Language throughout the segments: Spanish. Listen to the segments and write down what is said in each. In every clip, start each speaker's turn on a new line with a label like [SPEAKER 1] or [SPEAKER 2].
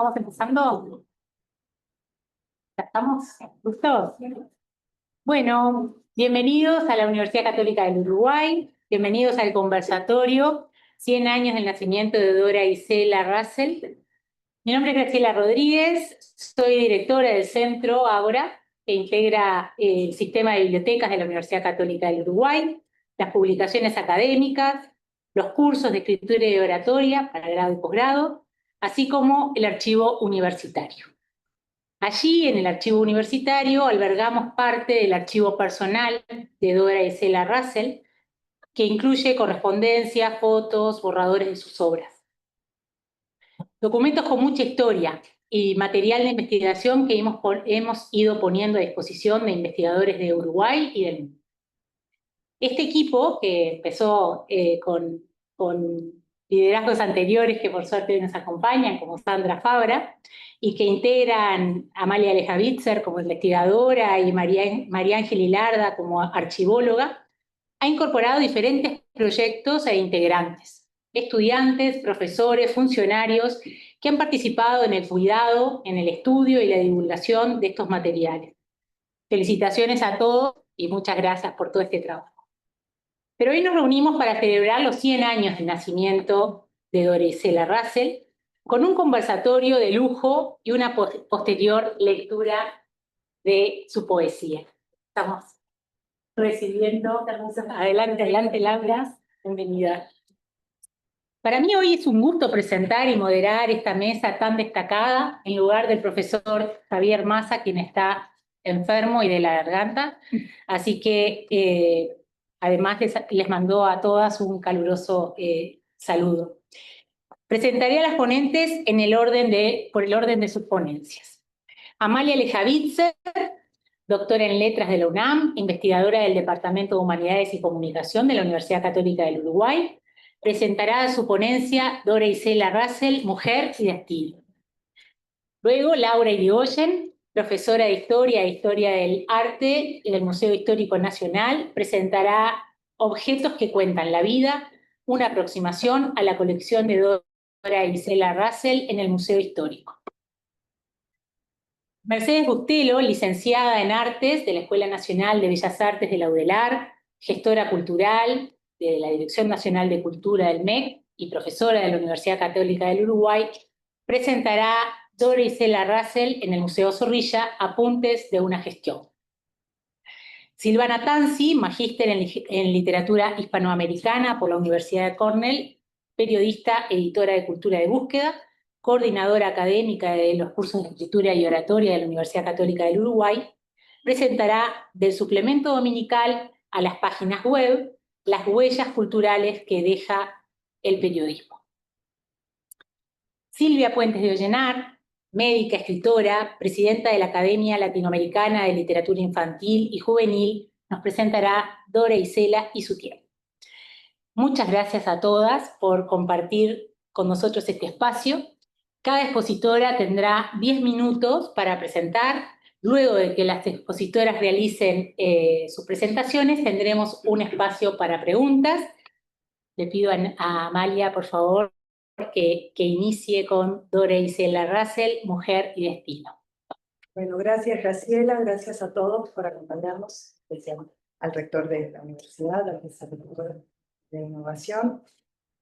[SPEAKER 1] ¿Estamos empezando? ¿Ya estamos? ¿Listos? Bueno, bienvenidos a la Universidad Católica del Uruguay, bienvenidos al conversatorio 100 años del nacimiento de Dora Isela Russell. Mi nombre es Graciela Rodríguez, soy directora del Centro Ágora, que integra el sistema de bibliotecas de la Universidad Católica del Uruguay, las publicaciones académicas, los cursos de escritura y oratoria para grado y posgrado, así como el archivo universitario. Allí, en el archivo universitario, albergamos parte del archivo personal de Dora Isela Russell, que incluye correspondencia, fotos, borradores de sus obras. Documentos con mucha historia y material de investigación que hemos ido poniendo a disposición de investigadores de Uruguay y del mundo. Este equipo, que empezó con liderazgos anteriores que por suerte nos acompañan, como Sandra Fabra, y que integran Amalia Alejavitzer como investigadora y María Ángel Hilarda como archivóloga, ha incorporado diferentes proyectos e integrantes, estudiantes, profesores, funcionarios, que han participado en el cuidado, en el estudio y la divulgación de estos materiales. Felicitaciones a todos y muchas gracias por todo este trabajo. Pero hoy nos reunimos para celebrar los 100 años del nacimiento de Dora Isela Russell, con un conversatorio de lujo y una posterior lectura de su poesía. Estamos recibiendo. Adelante, Laura. Bienvenida. Para mí hoy es un gusto presentar y moderar esta mesa tan destacada en lugar del profesor Javier Massa, quien está enfermo y de la garganta. Así que además les mando a todas un caluroso saludo. Presentaré a las ponentes por el orden de sus ponencias. Amalia Alejavitzer, doctora en Letras de la UNAM, investigadora del Departamento de Humanidades y Comunicación de la Universidad Católica del Uruguay, presentará su ponencia Dora Isela Russell, Mujer y Destino. Luego, Laura Irigoyen, profesora de Historia e Historia del Arte del Museo Histórico Nacional, presentará Objetos que cuentan la vida, una aproximación a la colección de Dora Isela Russell en el Museo Histórico. Mercedes Bustelo, licenciada en Artes de la Escuela Nacional de Bellas Artes de la UDELAR, gestora cultural de la Dirección Nacional de Cultura del MEC y profesora de la Universidad Católica del Uruguay, presentará Dora Isela Russell en el Museo Zorrilla, Apuntes de una gestión. Silvana Tanzi, magíster en literatura hispanoamericana por la Universidad de Cornell, periodista, editora de Cultura de Búsqueda, coordinadora académica de los cursos de escritura y oratoria de la Universidad Católica del Uruguay, presentará del suplemento dominical a las páginas web las huellas culturales que deja el periodismo. Silvia Puentes de Ollenar, médica, escritora, presidenta de la Academia Latinoamericana de Literatura Infantil y Juvenil, nos presentará Dora Isela y su tiempo. Muchas gracias a todas por compartir con nosotros este espacio. Cada expositora tendrá 10 minutos para presentar. Luego de que las expositoras realicen sus presentaciones, tendremos un espacio para preguntas. Le pido a Amalia, por favor, que inicie con Dora Isela Russell, Mujer y Destino.
[SPEAKER 2] Bueno, gracias Graciela, gracias a todos por acompañarnos, especialmente al rector de la universidad, al vicerrector de Innovación.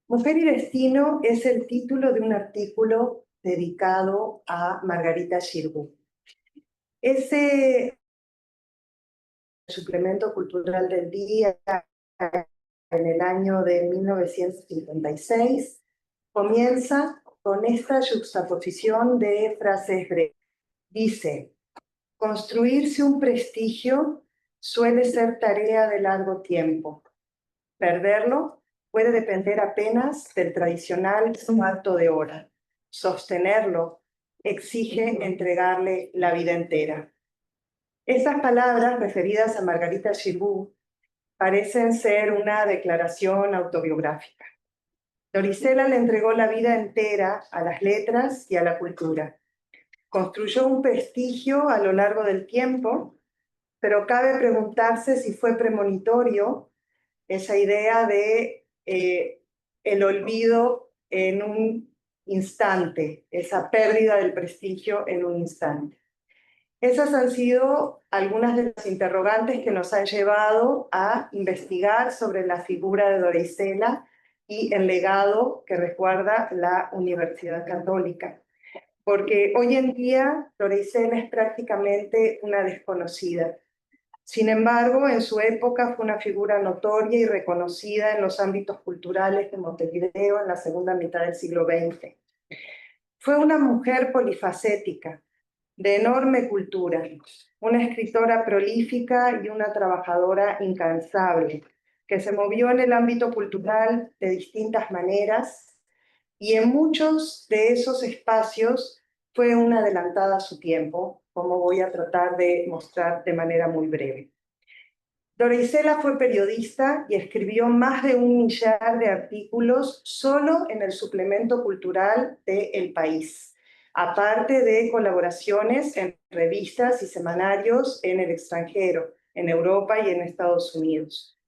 [SPEAKER 2] Mujer y Destino es el título de un artículo dedicado a Margarita Xirgu. Ese suplemento cultural del día en el año de 1956 comienza con esta juxtaposición de frases breves. Dice: construirse un prestigio suele ser tarea de largo tiempo. Perderlo puede depender apenas del tradicional salto de hora. Sostenerlo exige entregarle la vida entera. Estas palabras, referidas a Margarita Xirgu, parecen ser una declaración autobiográfica. Dora Isela le entregó la vida entera a las letras y a la cultura. Construyó un prestigio a lo largo del tiempo, pero cabe preguntarse si fue premonitorio esa idea de el olvido en un instante, esa pérdida del prestigio en un instante. Esas han sido algunas de las interrogantes que nos han llevado a investigar sobre la figura de Dora Isela y el legado que resguarda la Universidad Católica. Porque hoy en día Dora Isela es prácticamente una desconocida. Sin embargo, en su época fue una figura notoria y reconocida en los ámbitos culturales de Montevideo en la segunda mitad del siglo XX. Fue una mujer polifacética, de enorme cultura, una escritora prolífica y una trabajadora incansable, que se movió en el ámbito cultural de distintas maneras y en muchos de esos espacios fue una adelantada a su tiempo, como voy a tratar de mostrar de manera muy breve. Dora Isela fue periodista y escribió más de 1 millar de artículos solo en el suplemento cultural de El País, aparte de colaboraciones en revistas y semanarios en el extranjero, en Europa y en Estados Unidos.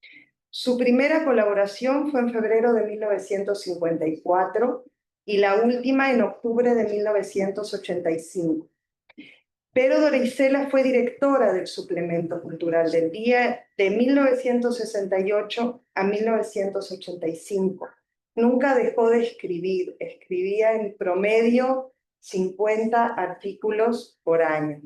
[SPEAKER 2] Su primera colaboración fue en febrero de 1954 y la última en octubre de 1985. Pero Dora Isela fue directora del suplemento cultural del Día de 1968 a 1985. Nunca dejó de escribir, escribía en promedio 50 artículos por año.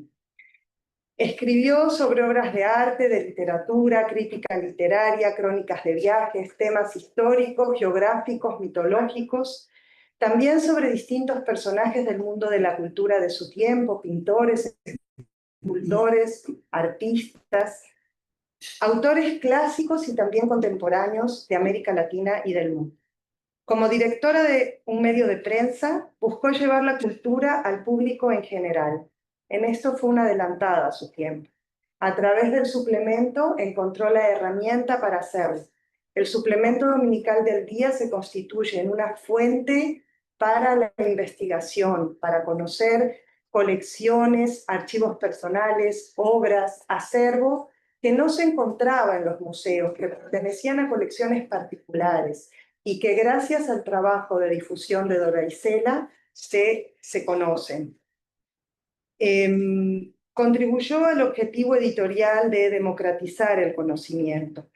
[SPEAKER 2] Escribió sobre obras de arte, de literatura, crítica literaria, crónicas de viajes, temas históricos, geográficos, mitológicos, también sobre distintos personajes del mundo de la cultura de su tiempo, pintores, escultores, artistas, autores clásicos y también contemporáneos de América Latina y del mundo. Como directora de un medio de prensa, buscó llevar la cultura al público en general. En esto fue una adelantada a su tiempo. A través del suplemento encontró la herramienta para hacerlo. El suplemento dominical del día se constituye en una fuente para la investigación, para conocer colecciones, archivos personales, obras, acervo que no se encontraba en los museos, que pertenecían a colecciones particulares y que gracias al trabajo de difusión de Dora Isela se conocen. Contribuyó al objetivo editorial de democratizar el conocimiento.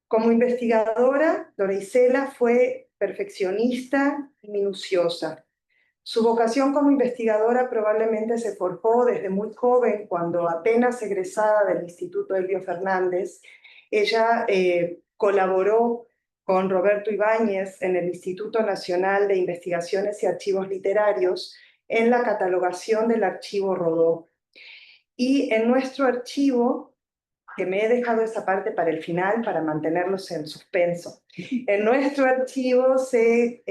[SPEAKER 2] Como investigadora, Dora Isela fue perfeccionista y minuciosa. Su vocación como investigadora probablemente se forjó desde muy joven, cuando apenas egresada del Instituto Elbio Fernández. Ella colaboró con Roberto Ibáñez en el Instituto Nacional de Investigaciones y Archivos Literarios en la catalogación del archivo Rodó. Y en nuestro archivo, que me he dejado esa parte para el final, para mantenerlos en suspenso. En nuestro archivo se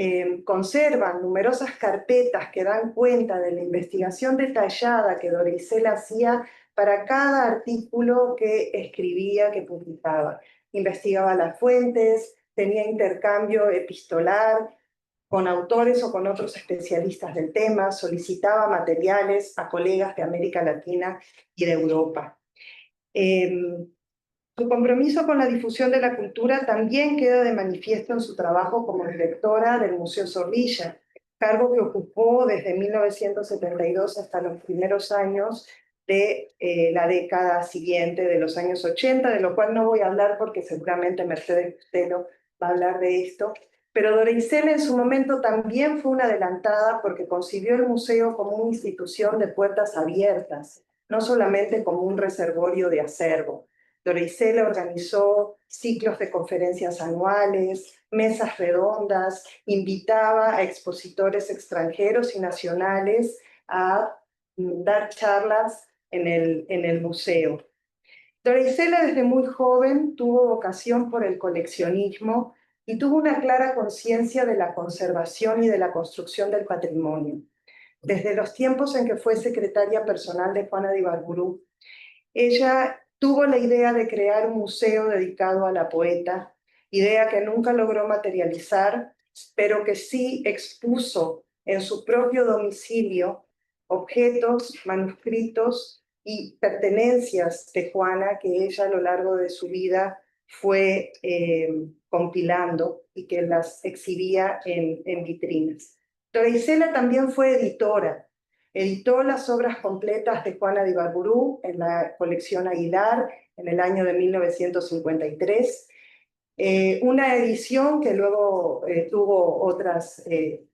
[SPEAKER 2] conservan numerosas carpetas que dan cuenta de la investigación detallada que Dora Isela hacía para cada artículo que escribía, que publicaba. Investigaba las fuentes, tenía intercambio epistolar con autores o con otros especialistas del tema, solicitaba materiales a colegas de América Latina y de Europa. Su compromiso con la difusión de la cultura también queda de manifiesto en su trabajo como directora del Museo Zorrilla, cargo que ocupó desde 1972 hasta los primeros años de la década siguiente, de los años 80, de lo cual no voy a hablar porque seguramente Mercedes Bustelo va a hablar de esto. Pero Dora Isela en su momento también fue una adelantada, porque concibió el museo como una institución de puertas abiertas, no solamente como un reservorio de acervo. Dora Isela organizó ciclos de conferencias anuales, mesas redondas, invitaba a expositores extranjeros y nacionales a dar charlas en el museo. Dora Isela desde muy joven tuvo vocación por el coleccionismo y tuvo una clara conciencia de la conservación y de la construcción del patrimonio. Desde los tiempos en que fue secretaria personal de Juana de Ibarburu, ella tuvo la idea de crear un museo dedicado a la poeta, idea que nunca logró materializar, pero que sí expuso en su propio domicilio objetos, manuscritos y pertenencias de Juana que ella a lo largo de su vida fue compilando y que las exhibía en vitrinas. Dora Isela también fue editora. Editó las obras completas de Juana de Ibarburu en la colección Aguilar en el año de 1953. Una edición que luego tuvo otras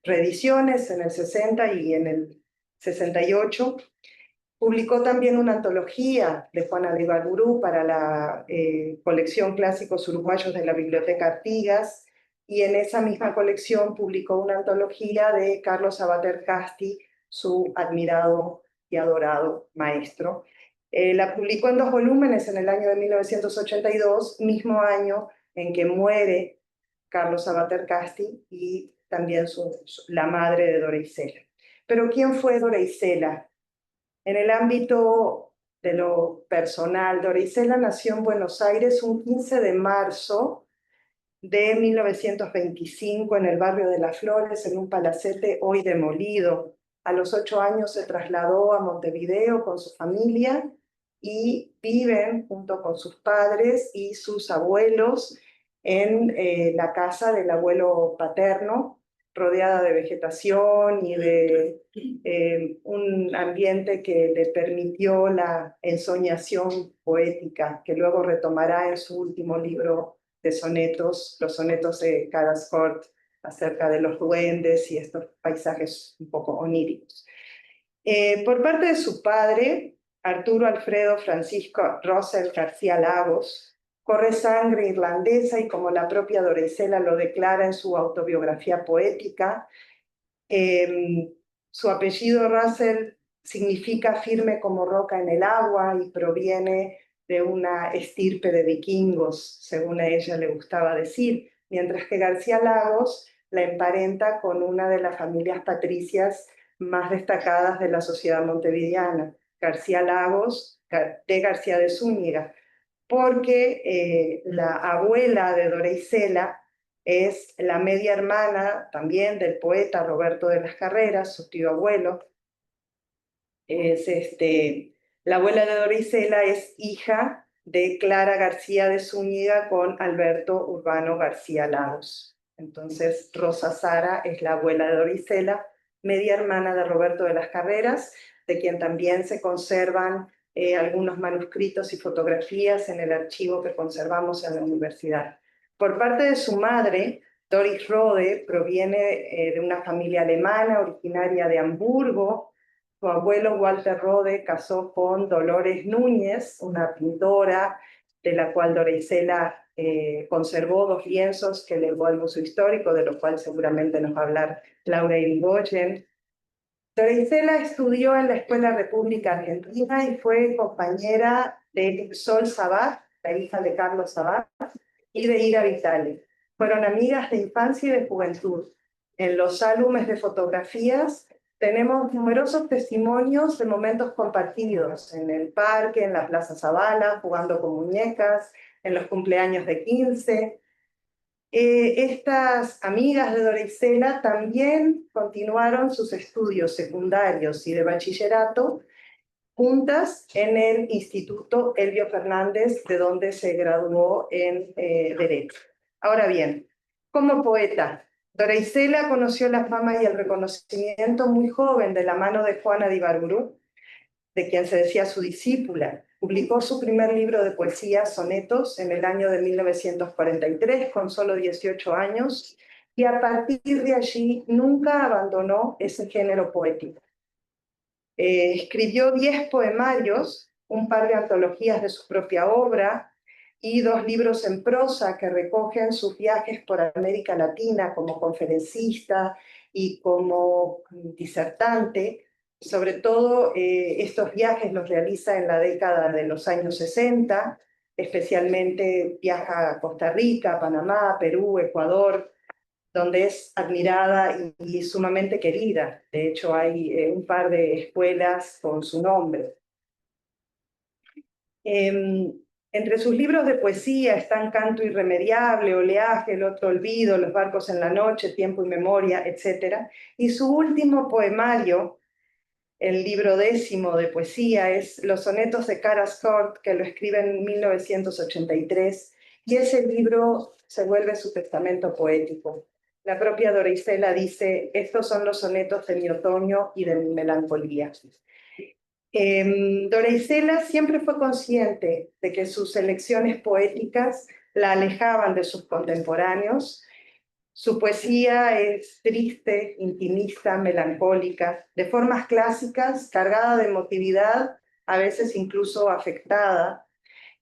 [SPEAKER 2] reediciones en el 60 y en el 68. Publicó también una antología de Juana de Ibarburu para la colección Clásicos Uruguayos de la Biblioteca Artigas, y en esa misma colección publicó una antología de Carlos Sabater Casti, su admirado y adorado maestro. La publicó en 2 volúmenes en el año de 1982, mismo año en que muere Carlos Sabater Casti y también la madre de Dora Isela. Pero ¿quién fue Dora Isela? En el ámbito de lo personal, Dora Isela nació en Buenos Aires un 15 de marzo de 1925 en el barrio de Las Flores, en un palacete hoy demolido. A los 8 años se trasladó a Montevideo con su familia y viven junto con sus padres y sus abuelos en la casa del abuelo paterno, rodeada de vegetación y de un ambiente que le permitió la ensoñación poética, que luego retomará en su último libro de sonetos, los sonetos de Carascourt, acerca de los duendes y estos paisajes un poco oníricos. Por parte de su padre, Arturo Alfredo Francisco Russell García Lagos, corre sangre irlandesa y, como la propia Dora Isela lo declara en su autobiografía poética, su apellido Russell significa firme como roca en el agua y proviene de una estirpe de vikingos, según a ella le gustaba decir, mientras que García Lagos la emparenta con una de las familias patricias más destacadas de la sociedad montevideana, García Lagos de García de Zúñiga, porque la abuela de Dora Isela es la media hermana también del poeta Roberto de las Carreras, su tío abuelo. La abuela de Dora Isela es hija de Clara García de Zúñiga con Alberto Urbano García Lagos. Entonces, Rosa Sara es la abuela de Dora Isela, media hermana de Roberto de las Carreras, de quien también se conservan algunos manuscritos y fotografías en el archivo que conservamos en la universidad. Por parte de su madre, Doris Rode proviene de una familia alemana originaria de Hamburgo. Su abuelo Walter Rode casó con Dolores Núñez, una pintora de la cual Dora Isela conservó 2 lienzos que legó al Museo Histórico, de lo cual seguramente nos va a hablar Laura Irigoyen. Dora Isela estudió en la Escuela República Argentina y fue compañera de Sol Sabat, la hija de Carlos Sabat, y de Ira Vitale. Fueron amigas de infancia y de juventud. En los álbumes de fotografías tenemos numerosos testimonios de momentos compartidos, en el parque, en la Plaza Zabala, jugando con muñecas, en los cumpleaños de 15. Estas amigas de Dora Isela también continuaron sus estudios secundarios y de bachillerato juntas en el Instituto Elbio Fernández, de donde se graduó en Derecho. Ahora bien, como poeta, Dora Isela conoció la fama y el reconocimiento muy joven de la mano de Juana de Ibarburu, de quien se decía su discípula. Publicó su primer libro de poesía, Sonetos, en el año de 1943, con solo 18 años, y a partir de allí nunca abandonó ese género poético. Escribió 10 poemarios, un par de antologías de su propia obra y 2 libros en prosa que recogen sus viajes por América Latina como conferencista y como disertante. Sobre todo, estos viajes los realiza en la década de los años 60, especialmente viaja a Costa Rica, Panamá, Perú, Ecuador, donde es admirada y sumamente querida. De hecho, hay un par de escuelas con su nombre. Entre sus libros de poesía están Canto Irremediable, Oleaje, El Otro Olvido, Los Barcos en la Noche, Tiempo y Memoria, etc. Y su último poemario, el libro 10º de poesía, es Los Sonetos de Carascourt, que lo escribe en 1983, y ese libro se vuelve su testamento poético. La propia Dora Isela dice, estos son los sonetos de mi otoño y de mi melancolía. Dora Isela siempre fue consciente de que sus elecciones poéticas la alejaban de sus contemporáneos. Su poesía es triste, intimista, melancólica, de formas clásicas, cargada de emotividad, a veces incluso afectada,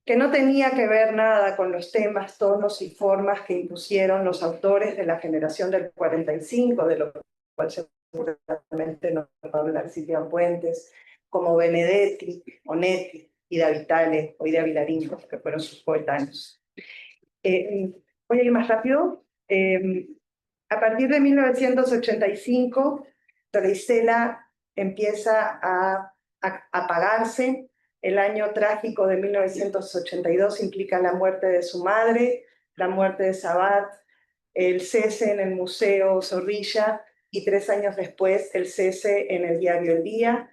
[SPEAKER 2] que no tenía que ver nada con los temas, tonos y formas que impusieron los autores de la generación del 45, de lo cual seguramente nos va a hablar Silvia Puentes, como Benedetti, Onetti, Ida Vitale o Ida Vilariño, que fueron sus coetáneos. Voy a ir más rápido. A partir de 1985, Dora Isela empieza a apagarse. El año trágico de 1982 implica la muerte de su madre, la muerte de Sabat, el cese en el Museo Zorrilla y 3 años después el cese en el diario El Día.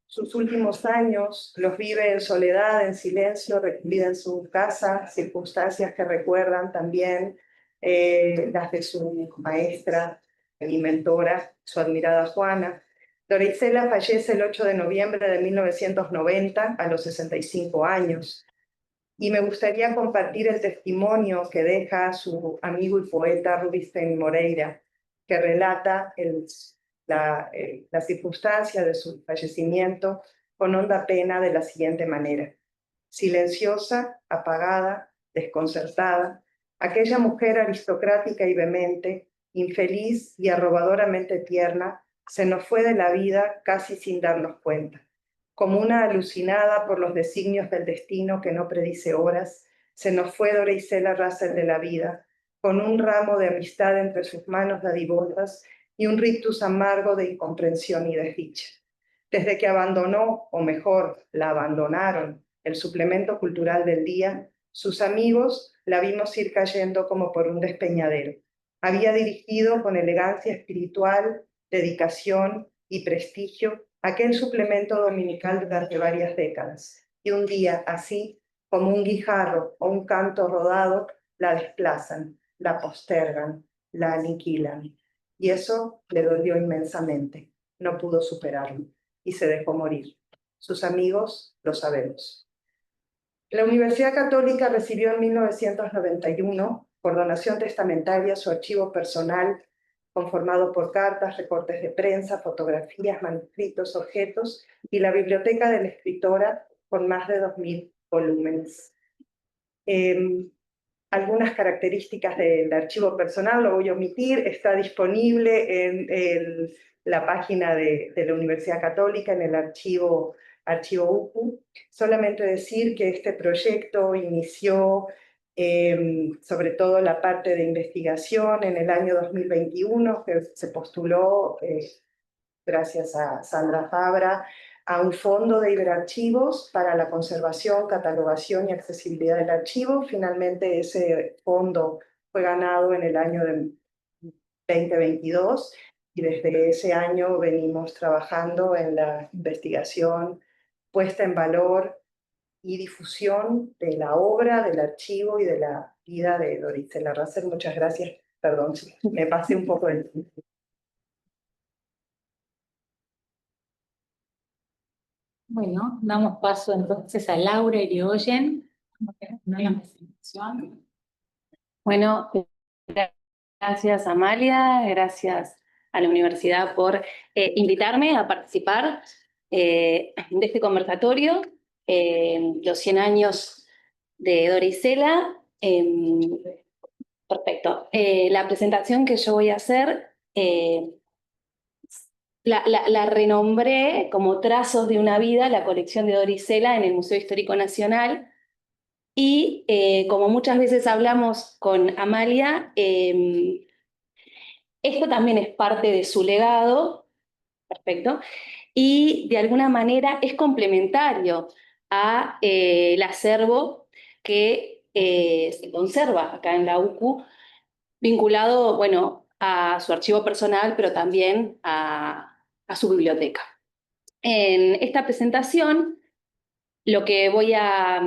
[SPEAKER 2] Sus últimos años los vive en soledad, en silencio, recluida en su casa, circunstancias que recuerdan también las de su maestra y mentora, su admirada Juana. Dora Isela fallece el 8 de noviembre de 1990 a los 65 años. Y me gustaría compartir el testimonio que deja su amigo y poeta Rubinstein Moreira, que relata la circunstancia de su fallecimiento con honda pena de la siguiente manera. Silenciosa, apagada, desconcertada, aquella mujer aristocrática y vehemente, infeliz y arrobadoramente tierna, se nos fue de la vida casi sin darnos cuenta. Como una alucinada por los designios del destino que no predice horas, se nos fue Dora Isela Russell de la vida, con un ramo de amistad entre sus manos dadivosas y un rictus amargo de incomprensión y desdicha. Desde que abandonó, o mejor, la abandonaron, el suplemento cultural del día, sus amigos la vimos ir cayendo como por un despeñadero. Había dirigido con elegancia espiritual, dedicación y prestigio aquel suplemento dominical durante varias décadas. Y un día, así, como un guijarro o un canto rodado, la desplazan, la postergan, la aniquilan. Y eso le dolió inmensamente. No pudo superarlo y se dejó morir. Sus amigos lo sabemos. La Universidad Católica recibió en 1991, por donación testamentaria, su archivo personal, conformado por cartas, recortes de prensa, fotografías, manuscritos, objetos, y la biblioteca de la escritora, con más de 2.000 volúmenes. Algunas características del archivo personal, lo voy a omitir, está disponible en la página de la Universidad Católica, en el archivo UCU. Solamente decir que este proyecto inició sobre todo la parte de investigación en el año 2021, que se postuló, gracias a Sandra Fabra, a un fondo de Iberarchivos para la conservación, catalogación y accesibilidad del archivo. Finalmente ese fondo fue ganado en el año de 2022 y desde ese año venimos trabajando en la investigación, puesta en valor y difusión de la obra, del archivo y de la vida de Dora Isela Russell. Muchas gracias. Perdón, me pasé un poco del tiempo.
[SPEAKER 1] Bueno, damos paso entonces a Laura Irigoyen.
[SPEAKER 3] Bueno, gracias Amalia, gracias a la universidad por invitarme a participar de este conversatorio, los 100 años de Dora Isela. Perfecto. La presentación que yo voy a hacer la renombré como Trazos de una vida, la colección de Dora Isela en el Museo Histórico Nacional. Y como muchas veces hablamos con Amalia, esto también es parte de su legado, perfecto, y de alguna manera es complementario a el acervo que se conserva acá en la UCU, vinculado, bueno, a su archivo personal, pero también a su biblioteca. En esta presentación, lo que voy a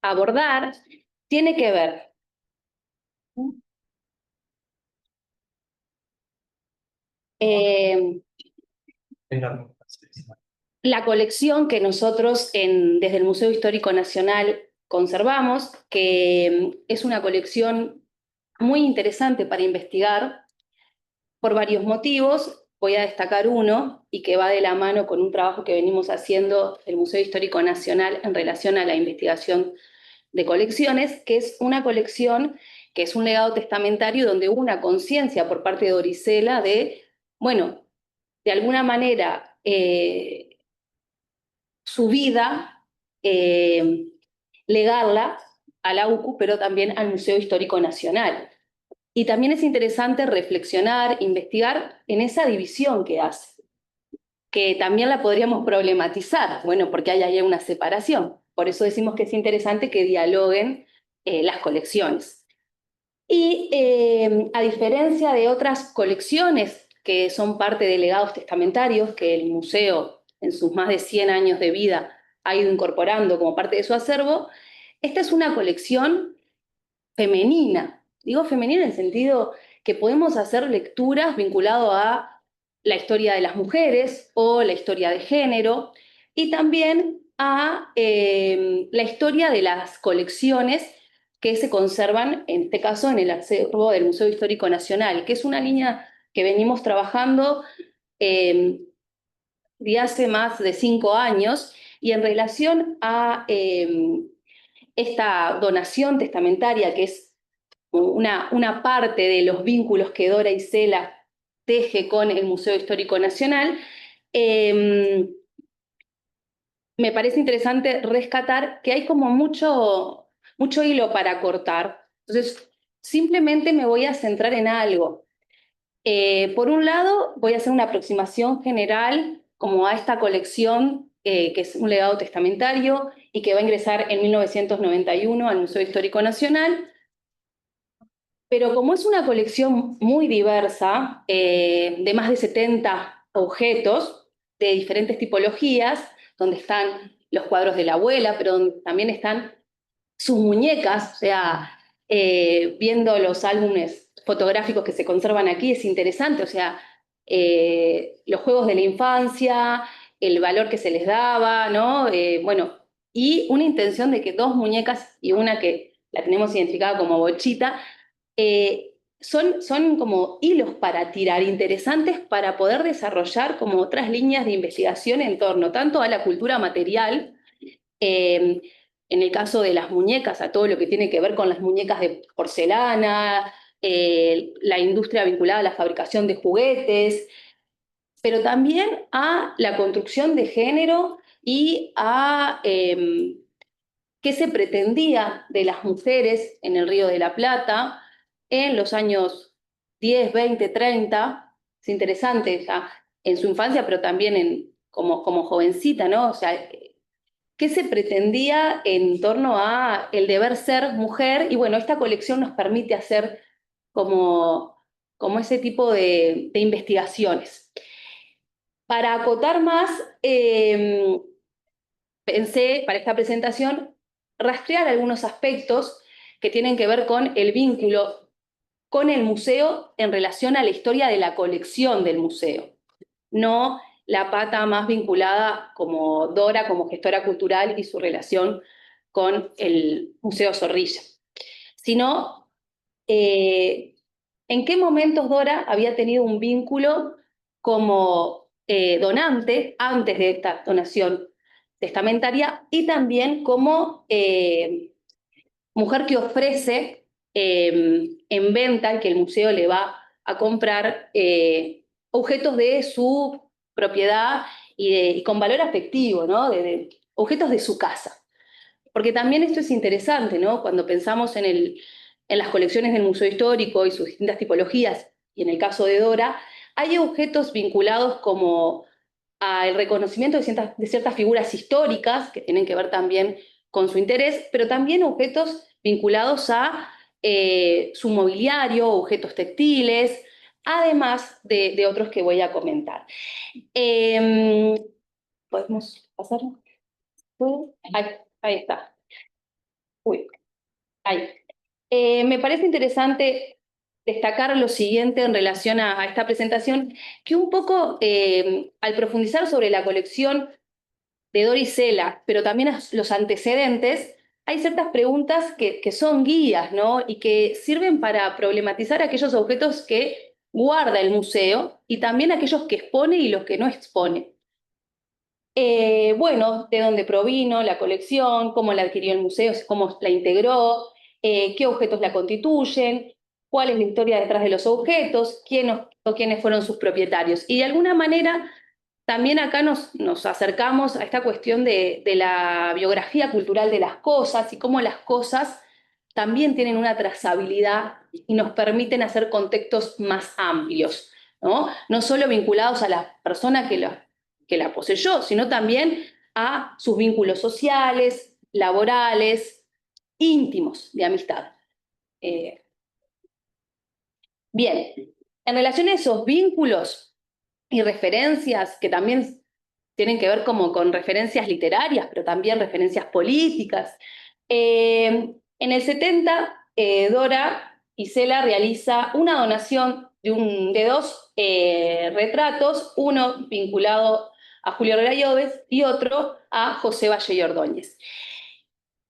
[SPEAKER 3] abordar tiene que ver Eh, la colección que nosotros desde el Museo Histórico Nacional conservamos, que es una colección muy interesante para investigar por varios motivos. Voy a destacar uno y que va de la mano con un trabajo que venimos haciendo el Museo Histórico Nacional en relación a la investigación de colecciones, que es una colección que es un legado testamentario donde hubo una conciencia por parte de Oricela de, bueno, de alguna manera su vida, legarla a la UCU, pero también al Museo Histórico Nacional. Y también es interesante reflexionar, investigar en esa división que hace, que también la podríamos problematizar, bueno, porque hay ahí una separación. Por eso decimos que es interesante que dialoguen las colecciones. Y a diferencia de otras colecciones que son parte de legados testamentarios que el museo en sus más de 100 años de vida ha ido incorporando como parte de su acervo, esta es una colección femenina. Digo femenina en el sentido que podemos hacer lecturas vinculadas a la historia de las mujeres o la historia de género y también a la historia de las colecciones que se conservan, en este caso, en el acervo del Museo Histórico Nacional, que es una línea que venimos trabajando de hace más de 5 años y en relación a esta donación testamentaria, que es una parte de los vínculos que Dora Isela teje con el Museo Histórico Nacional, me parece interesante rescatar que hay como mucho hilo para cortar. Entonces, simplemente me voy a centrar en algo. Por un lado, voy a hacer una aproximación general como a esta colección, que es un legado testamentario y que va a ingresar en 1991 al Museo Histórico Nacional. Pero como es una colección muy diversa, de más de 70 objetos de diferentes tipologías, donde están los cuadros de la abuela, pero donde también están sus muñecas, o sea, viendo los álbumes fotográficos que se conservan aquí es interesante, o sea, los juegos de la infancia, el valor que se les daba, ¿no? Bueno, y una intención de que dos muñecas y una que la tenemos identificada como Bochita, son como hilos para tirar, interesantes para poder desarrollar como otras líneas de investigación en torno tanto a la cultura material, en el caso de las muñecas, a todo lo que tiene que ver con las muñecas de porcelana, la industria vinculada a la fabricación de juguetes, pero también a la construcción de género y a qué se pretendía de las mujeres en el Río de la Plata en los años 10, 20, 30. Es interesante ya en su infancia, pero también como jovencita, ¿no? O sea, qué se pretendía en torno a el deber ser mujer. Y bueno, esta colección nos permite hacer como ese tipo de investigaciones. Para acotar más, pensé para esta presentación rastrear algunos aspectos que tienen que ver con el vínculo con el museo en relación a la historia de la colección del museo, no la pata más vinculada como Dora, como gestora cultural y su relación con el Museo Zorrilla, sino en qué momentos Dora había tenido un vínculo como donante antes de esta donación testamentaria y también como mujer que ofrece en venta, que el museo le va a comprar objetos de su propiedad y con valor afectivo, ¿no? De objetos de su casa. Porque también esto es interesante, ¿no? Cuando pensamos en las colecciones del Museo Histórico y sus distintas tipologías, y en el caso de Dora, hay objetos vinculados como al reconocimiento de ciertas figuras históricas que tienen que ver también con su interés, pero también objetos vinculados a su mobiliario, objetos textiles, además de otros que voy a comentar. ¿Podemos pasar? Ahí está. Uy, ahí. Me parece interesante destacar lo siguiente en relación a esta presentación, que un poco al profundizar sobre la colección de Doris Sela, pero también a los antecedentes, hay ciertas preguntas que son guías, ¿no? Y que sirven para problematizar aquellos objetos que guarda el museo y también aquellos que expone y los que no expone. Bueno, de dónde provino la colección, cómo la adquirió el museo, cómo la integró, qué objetos la constituyen, cuál es la historia detrás de los objetos, quiénes fueron sus propietarios. Y de alguna manera también acá nos acercamos a esta cuestión de la biografía cultural de las cosas y cómo las cosas también tienen una trazabilidad y nos permiten hacer contextos más amplios, ¿no? No solo vinculados a la persona que la poseyó, sino también a sus vínculos sociales, laborales, íntimos, de amistad. Bien, en relación a esos vínculos y referencias que también tienen que ver como con referencias literarias, pero también referencias políticas. En el 70, Dora Isela realiza una donación de dos retratos, uno vinculado a Julio Herrera Llobes y otro a José Valle y Ordóñez.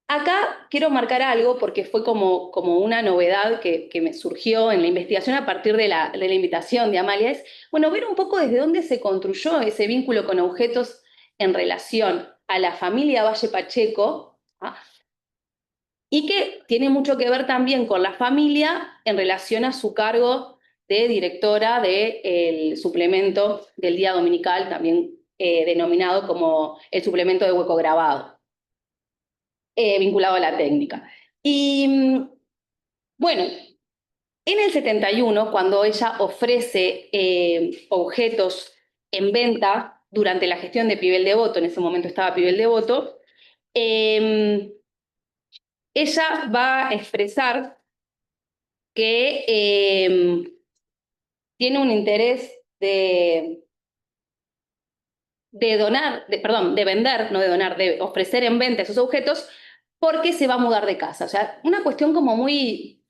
[SPEAKER 3] Acá quiero marcar algo porque fue como una novedad que me surgió en la investigación a partir de la invitación de Amalia, es, bueno, ver un poco desde dónde se construyó ese vínculo con objetos en relación a la familia Valle Pacheco, ¿ah? Y que tiene mucho que ver también con la familia en relación a su cargo de directora del suplemento del Día Dominical, también denominado como el suplemento de hueco grabado. Vinculado a la técnica. Y bueno, en el 71, cuando ella ofrece objetos en venta durante la gestión de Pibel Devoto, en ese momento estaba Pibel Devoto, ella va a expresar que tiene un interés de vender, no de donar, de ofrecer en venta esos objetos porque se va a mudar de casa. O sea, una cuestión como muy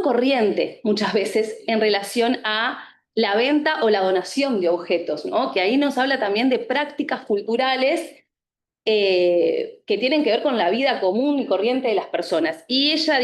[SPEAKER 3] corriente muchas veces en relación a la venta o la donación de objetos, ¿no? Que ahí nos habla también de prácticas culturales que tienen que ver con la vida común y corriente de las personas. Y ella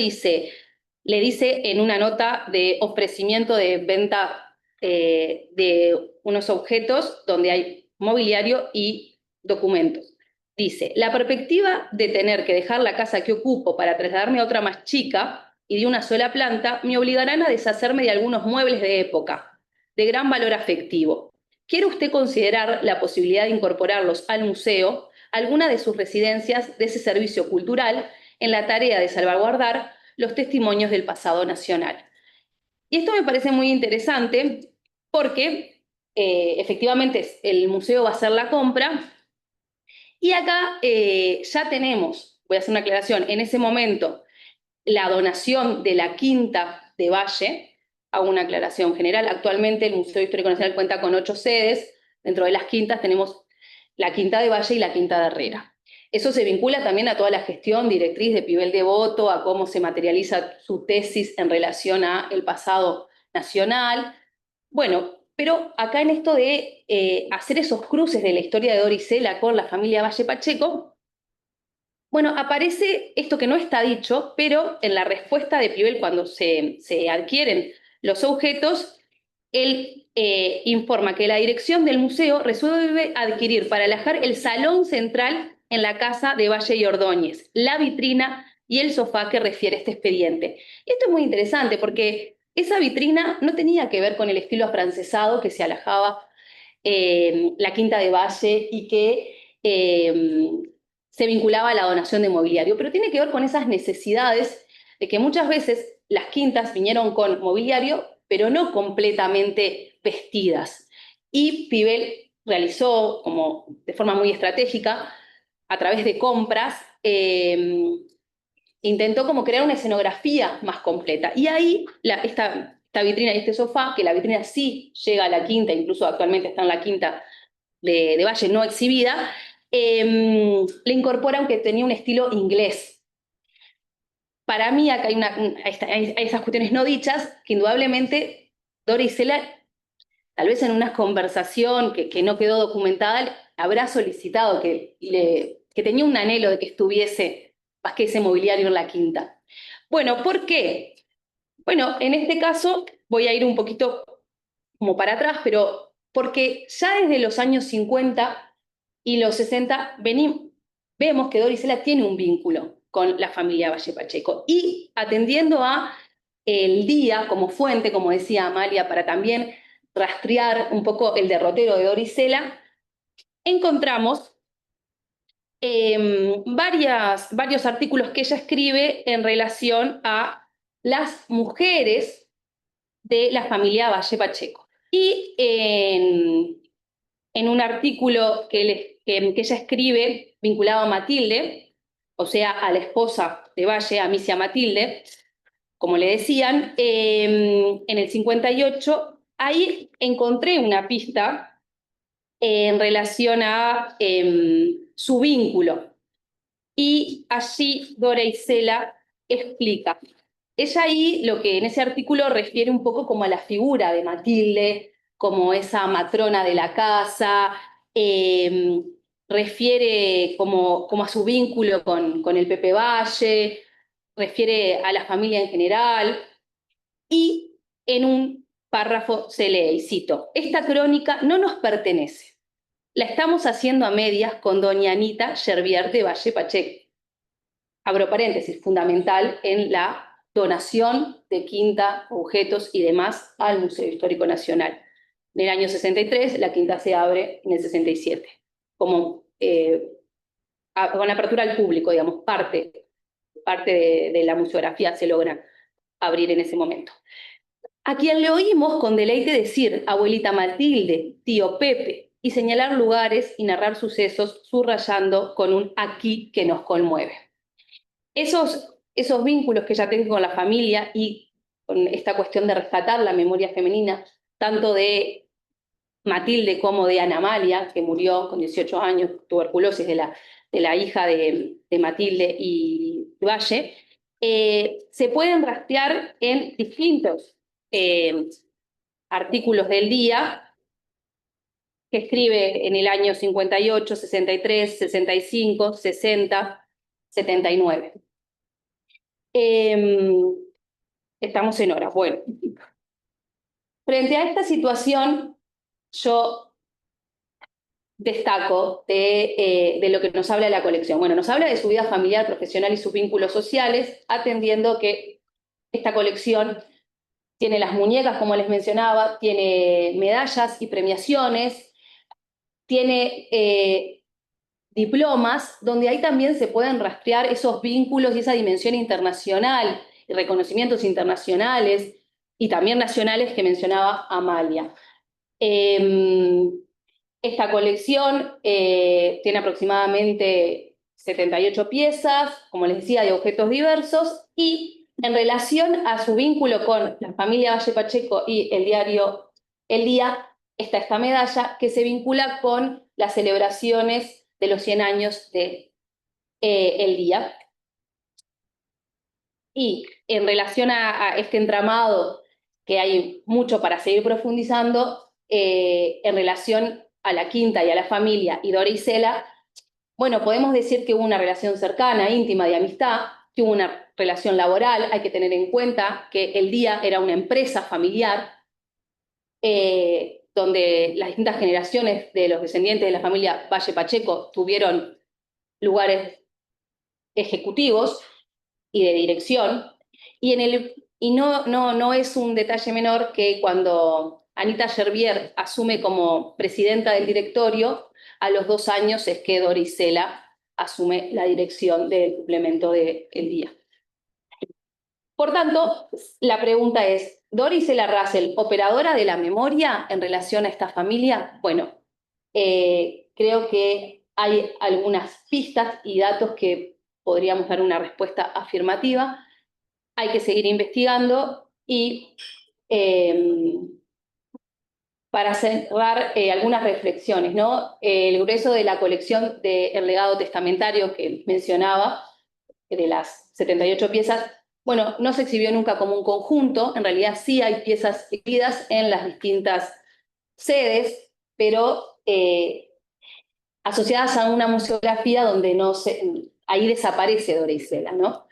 [SPEAKER 3] le dice en una nota de ofrecimiento de venta de unos objetos donde hay mobiliario y documentos. Dice, la perspectiva de tener que dejar la casa que ocupo para trasladarme a otra más chica y de una sola planta me obligarán a deshacerme de algunos muebles de época, de gran valor afectivo. ¿Quiere usted considerar la posibilidad de incorporarlos al museo, alguna de sus residencias de ese servicio cultural, en la tarea de salvaguardar los testimonios del pasado nacional? Y esto me parece muy interesante porque efectivamente el museo va a hacer la compra y acá ya tenemos, voy a hacer una aclaración, en ese momento la donación de la Quinta de Valle, hago una aclaración general, actualmente el Museo Histórico Nacional cuenta con 8 sedes, dentro de las quintas tenemos la Quinta de Valle y la Quinta de Herrera. Eso se vincula también a toda la gestión directriz de Pibel Devoto, a cómo se materializa su tesis en relación al pasado nacional. Bueno, pero acá en esto de hacer esos cruces de la historia de Doris Sela con la familia Valle Pacheco, bueno, aparece esto que no está dicho, pero en la respuesta de Pibel cuando se adquieren los objetos, él informa que la dirección del museo resuelve adquirir para alojar el salón central en la casa de Valle y Ordóñez, la vitrina y el sofá que refiere este expediente. Y esto es muy interesante porque esa vitrina no tenía que ver con el estilo afrancesado que se alojaba la Quinta de Valle y que se vinculaba a la donación de mobiliario, pero tiene que ver con esas necesidades de que muchas veces las quintas vinieron con mobiliario, pero no completamente vestidas. Y Pibel realizó, como de forma muy estratégica, a través de compras, intentó como crear una escenografía más completa. Y ahí esta vitrina y este sofá, que la vitrina sí llega a la quinta, incluso actualmente está en la quinta de Valle no exhibida, le incorpora aunque tenía un estilo inglés. para mí acá hay esas cuestiones no dichas que indudablemente Dora Isela, tal vez en una conversación que no quedó documentada, habrá solicitado que tenía un anhelo de que estuviese más que ese mobiliario en la quinta. Bueno, ¿por qué? Bueno, en este caso voy a ir un poquito como para atrás, pero porque ya desde los años 50 y los 60 vemos que Dora Isela tiene un vínculo con la familia Valle Pacheco. Y atendiendo a el día como fuente, como decía Amalia, para también rastrear un poco el derrotero de Dora Isela, encontramos varios artículos que ella escribe en relación a las mujeres de la familia Valle Pacheco. Y en un artículo que ella escribe vinculado a Matilde, o sea, a la esposa de Valle, a Misia Matilde, como le decían, en el 58, ahí encontré una pista en relación a su vínculo. Y allí Dora Isela explica. Ella ahí lo que en ese artículo refiere un poco como a la figura de Matilde, como esa matrona de la casa, refiere como a su vínculo con el Pepe Valle, refiere a la familia en general, y en un párrafo se lee, y cito, esta crónica no nos pertenece. La estamos haciendo a medias con doña Anita Gervier de Valle Pacheco. Abro paréntesis, fundamental en la donación de quinta, objetos y demás al Museo Histórico Nacional. En el año 63, la quinta se abre en el 67, como con apertura al público, digamos, parte de la museografía se logra abrir en ese momento. A quien le oímos con deleite decir abuelita Matilde, tío Pepe, y señalar lugares y narrar sucesos, subrayando con un aquí que nos conmueve. Esos vínculos que ella tiene con la familia y con esta cuestión de rescatar la memoria femenina, tanto de Matilde como de Ana Amalia, que murió con 18 años, tuberculosis de la hija de Matilde y Valle, se pueden rastrear en distintos artículos del día que escribe en el año 58, 63, 65, 60, 79. Estamos en horas. Bueno, frente a esta situación, yo destaco de lo que nos habla la colección. Bueno, nos habla de su vida familiar, profesional y sus vínculos sociales, atendiendo que esta colección tiene las muñecas, como les mencionaba, tiene medallas y premiaciones, tiene diplomas, donde ahí también se pueden rastrear esos vínculos y esa dimensión internacional, y reconocimientos internacionales y también nacionales que mencionaba Amalia. Esta colección tiene aproximadamente 78 piezas, como les decía, de objetos diversos, y en relación a su vínculo con la familia Valle Pacheco y el diario El Día, está esta medalla que se vincula con las celebraciones de los 100 años de El Día. Y en relación a este entramado, que hay mucho para seguir profundizando, en relación a la quinta y a la familia y Dora Isela, bueno, podemos decir que hubo una relación cercana, íntima, de amistad, que hubo una relación laboral. Hay que tener en cuenta que El Día era una empresa familiar donde las distintas generaciones de los descendientes de la familia Valle Pacheco tuvieron lugares ejecutivos y de dirección. Y no es un detalle menor que cuando Anita Gervier asume como presidenta del directorio, a los 2 años es que Dora Isela asume la dirección del suplemento de El Día. Por tanto, la pregunta es, ¿Dora Isela Russell, operadora de la memoria en relación a esta familia? Bueno, creo que hay algunas pistas y datos que podríamos dar una respuesta afirmativa. Hay que seguir investigando y para cerrar algunas reflexiones, ¿no? El grueso de la colección del legado testamentario que mencionaba de las 78 piezas, bueno, no se exhibió nunca como un conjunto, en realidad sí hay piezas exhibidas en las distintas sedes, pero asociadas a una museografía donde no se, ahí desaparece Dora Isela, ¿no?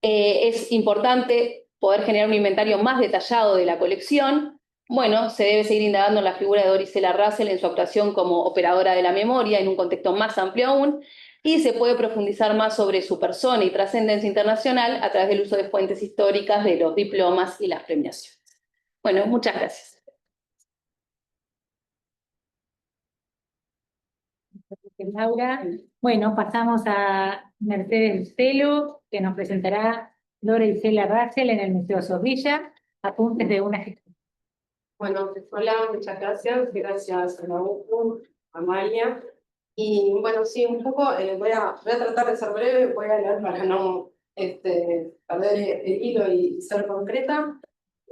[SPEAKER 3] Es importante poder generar un inventario más detallado de la colección. Bueno, se debe seguir indagando en la figura de Dora Isela Russell en su actuación como operadora de la memoria en un contexto más amplio aún, y se puede profundizar más sobre su persona y trascendencia internacional a través del uso de fuentes históricas de los diplomas y las premiaciones. Bueno, muchas gracias.
[SPEAKER 1] Laura. Bueno, pasamos a Mercedes Stelo, que nos presentará Dora Isela Russell en el Museo Zorrilla, apuntes de una gestión.
[SPEAKER 4] Bueno, hola, muchas gracias. Gracias a la UCU, a Amalia. Y bueno, sí, un poco voy a tratar de ser breve, voy a leer para no perder el hilo y ser concreta.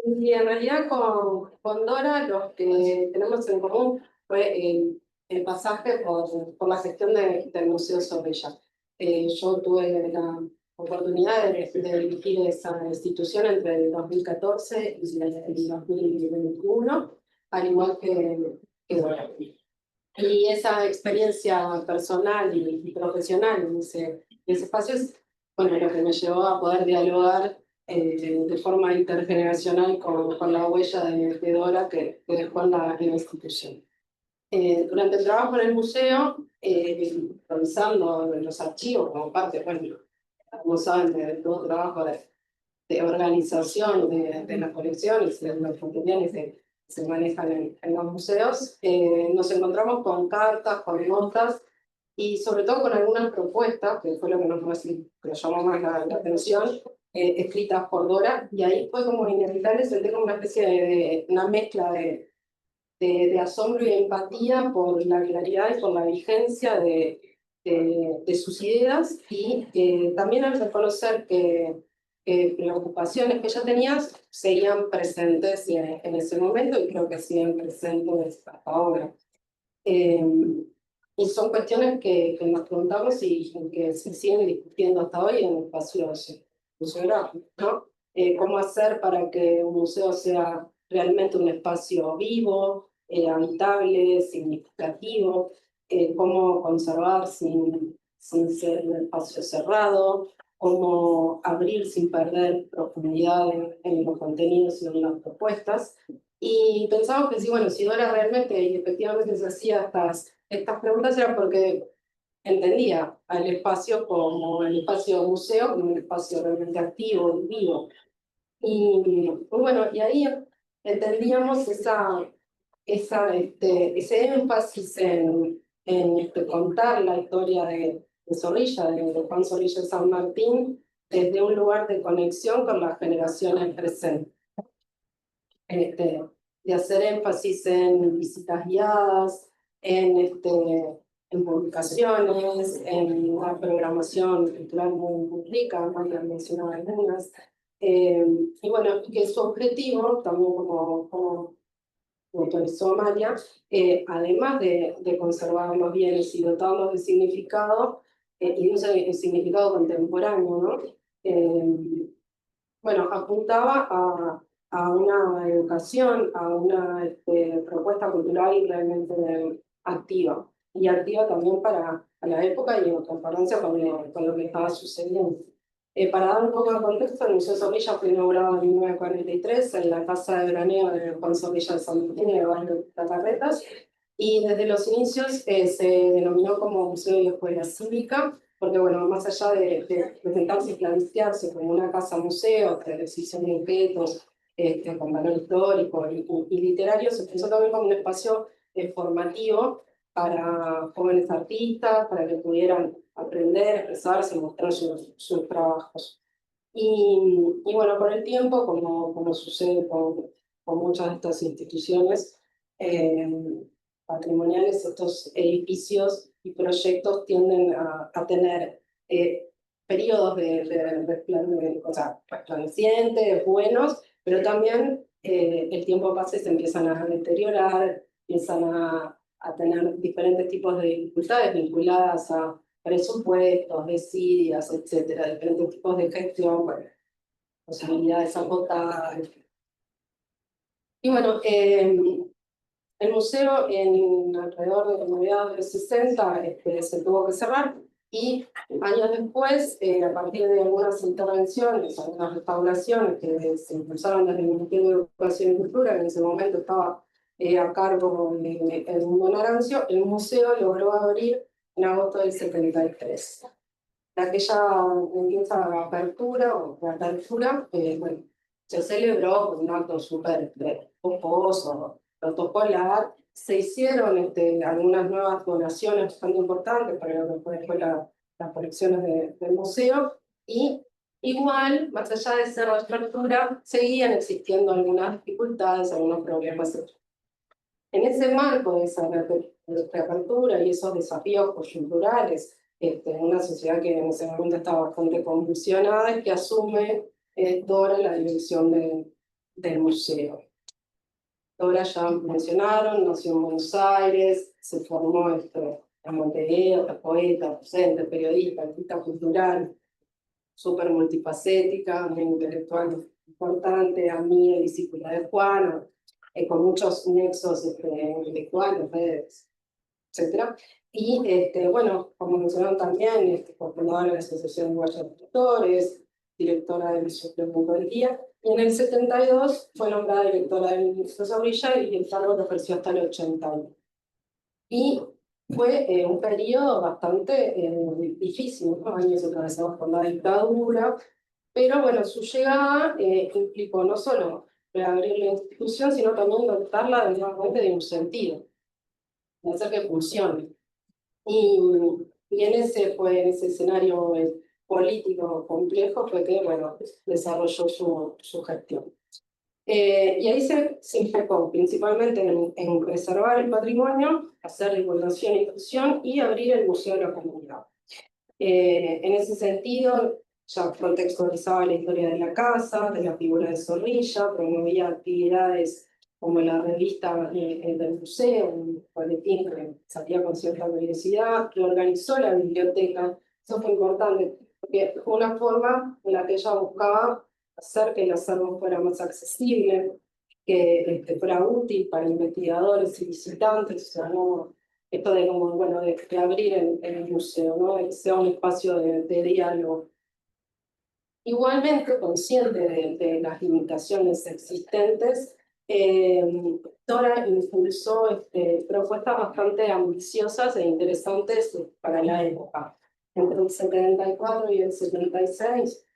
[SPEAKER 4] Y en realidad con Dora lo que tenemos en común fue el pasaje por la gestión del Museo Zorrilla. Yo tuve la oportunidad de dirigir esa institución entre el 2014 y el 2021, al igual que Dora. Y esa experiencia personal y profesional en ese espacio es bueno, lo que me llevó a poder dialogar de forma intergeneracional con la huella de Dora que dejó en la institución. Durante el trabajo en el museo, revisando los archivos como parte, bueno, como saben, de todo trabajo de organización de las colecciones, de los materiales que se manejan en los museos, nos encontramos con cartas, con notas y sobre todo con algunas propuestas, que fue lo que nos llamó más la atención, escritas por Dora, y ahí fue como inevitable, senté como una especie de una mezcla de asombro y empatía por la claridad y por la vigencia de sus ideas, y también al reconocer que preocupaciones que ella tenía seguían presentes en ese momento y creo que siguen presentes hasta ahora. Y son cuestiones que nos preguntamos y que se siguen discutiendo hasta hoy en espacios museográficos, ¿no? ¿Cómo hacer para que un museo sea realmente un espacio vivo, habitable, significativo? ¿Cómo conservar sin ser un espacio cerrado? ¿Cómo abrir sin perder profundidad en los contenidos y en las propuestas? Y pensamos que sí, bueno, si Dora realmente y efectivamente se hacía estas preguntas era porque entendía al espacio como el espacio museo, como un espacio realmente activo y vivo. Y bueno, y ahí entendíamos ese énfasis en contar la historia de Zorrilla, de Juan Zorrilla de San Martín, desde un lugar de conexión con las generaciones presentes. De hacer énfasis en visitas guiadas, en publicaciones, en una programación cultural muy rica, María mencionaba algunas. Y bueno, que su objetivo, también como autorizó María, además de conservar los bienes y dotarlos de significado, y de un significado contemporáneo, ¿no? Bueno, apuntaba a una educación, a una propuesta cultural realmente activa, y activa también para la época y en concordancia con lo que estaba sucediendo. Para dar un poco de contexto, el Museo Zorrilla fue inaugurado en 1943 en la casa de veraneo de Juan Zorrilla de San Martín, en el barrio de Tacarretas, y desde los inicios se denominó como Museo y Escuela Cívica, porque bueno, más allá de presentarse y plantearse como una casa museo, de exhibición de objetos con valor histórico y literario, se pensó también como un espacio formativo para jóvenes artistas, para que pudieran aprender, expresarse, mostrar sus trabajos. Y bueno, con el tiempo, como sucede con muchas de estas instituciones patrimoniales, estos edificios y proyectos tienden a tener periodos resplandecientes, buenos, pero también el tiempo pasa y se empiezan a deteriorar, empiezan a tener diferentes tipos de dificultades vinculadas a presupuestos, desidias, etcétera, diferentes tipos de gestión, bueno, posibilidades acotadas. Y bueno, el museo alrededor de mediados de los 60 se tuvo que cerrar y años después, a partir de algunas intervenciones, algunas restauraciones que se impulsaron desde el Ministerio de Educación y Cultura, que en ese momento estaba a cargo de Edmundo Narancio, el museo logró abrir en agosto del 73. De aquella empieza apertura o reapertura, bueno, se celebró con un acto súper pomposo, protocolar. Se hicieron algunas nuevas donaciones bastante importantes para lo que fue después las colecciones del museo, y igual, más allá de ser reapertura, seguían existiendo algunas dificultades, algunos problemas. En ese marco de esa reapertura y esos desafíos coyunturales, una sociedad que en ese momento estaba bastante convulsionada, es que asume Dora la dirección del museo. Dora, ya mencionaron, nació en Buenos Aires, se formó en Montevideo, poeta, docente, periodista, artista cultural, súper multifacética, muy intelectual importante, amiga y discípula de Juana, con muchos nexos intelectuales, redes, etc. Y bueno, como mencionaron también, cofundadora de la Asociación Uruguaya de Escritores, directora del Suplemento del Día, y en el 72 fue nombrada directora del Museo Zorrilla y el cargo lo ejerció hasta el 81. Y fue un periodo bastante difícil, ¿no? Años atravesados por la dictadura, pero bueno, su llegada implicó no solo reabrir la institución, sino también dotarla nuevamente de un sentido, de hacer que funcione. Y en ese escenario político complejo fue que, bueno, desarrolló su gestión. Y ahí se enfocó principalmente en preservar el patrimonio, hacer divulgación e difusión y abrir el museo a la comunidad. En ese sentido, ya contextualizaba la historia de la casa, de la figura de Zorrilla, promovía actividades como la revista del museo, un boletín que salía con cierta periodicidad, que organizó la biblioteca. Eso fue importante, porque fue una forma en la que ella buscaba hacer que el acervo fuera más accesible, que fuera útil para investigadores y visitantes, o sea, no, esto de como, bueno, de abrir el museo, ¿no? De que sea un espacio de diálogo. Igualmente, consciente de las limitaciones existentes, Dora impulsó propuestas bastante ambiciosas e interesantes para la época. Entre el 74 y el 76,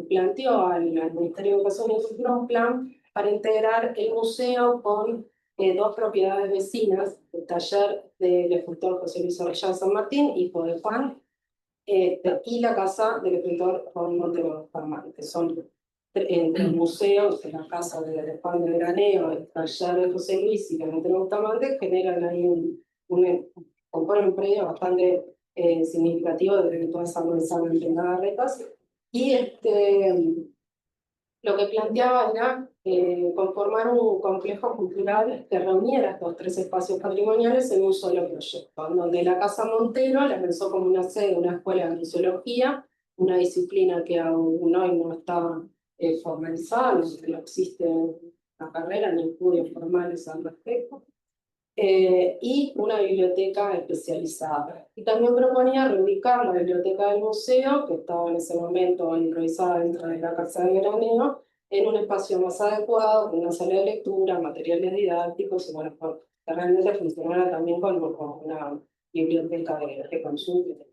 [SPEAKER 4] planteó al Ministerio de Educación y Cultura un plan para integrar el museo con dos propiedades vecinas, el taller del escultor José Luis Orellana San Martín, hijo de Juan, y la casa del escultor Juan Montero Fermán, que son entre el museo, la casa de Juan de Graneo, el taller de José Luis y la Montero Bustamante, generan ahí componen un predio bastante significativo de toda esa manzana en Galarretas. Y lo que planteaba era conformar un complejo cultural que reuniera estos tres espacios patrimoniales en un solo proyecto, donde la Casa Montero la pensó como una sede de una escuela de museología, una disciplina que aún hoy no está formalizada, no existe una carrera ni estudios formales al respecto, y una biblioteca especializada. Y también proponía reubicar la biblioteca del museo, que estaba en ese momento improvisada dentro de la Casa de Graneo, en un espacio más adecuado, con una sala de lectura, materiales didácticos, y bueno, que realmente funcionara también como una biblioteca de consulta.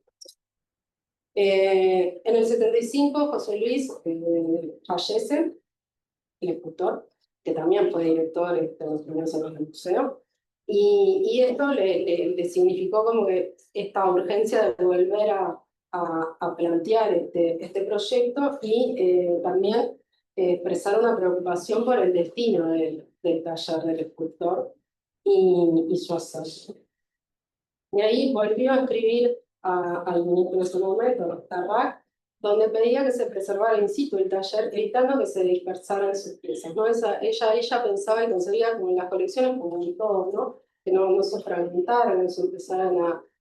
[SPEAKER 4] En el 75, José Luis fallece, el escultor, que también fue director de los primeros años del museo. Y esto le significó como que esta urgencia de volver a plantear este proyecto y también expresar una preocupación por el destino del taller del escultor y su hacer. Y ahí volvió a escribir al ministro de ese momento, Tarrac, donde pedía que se preservara in situ el taller, evitando que se dispersaran sus piezas, ¿no? Ella pensaba y concebía como en las colecciones, como en todo, ¿no? Que no se fragmentaran, no se empezaran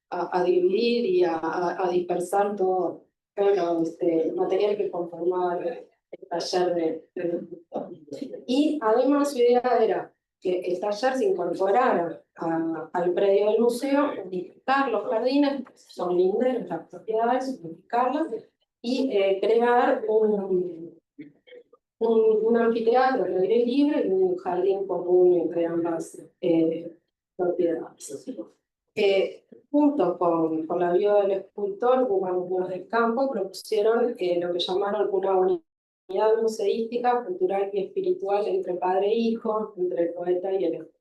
[SPEAKER 4] a dividir y a dispersar todo el material que conformaba el taller de escultor. Y además su idea era que el taller se incorporara al predio del museo, unificar los jardines, son linderos, las propiedades, unificarlas y crear un anfiteatro al aire libre y un jardín común entre ambas propiedades. Junto con la ayuda del escultor, humanos del campo, propusieron lo que llamaron una unidad museística, cultural y espiritual entre padre e hijo, entre el poeta y el escultor.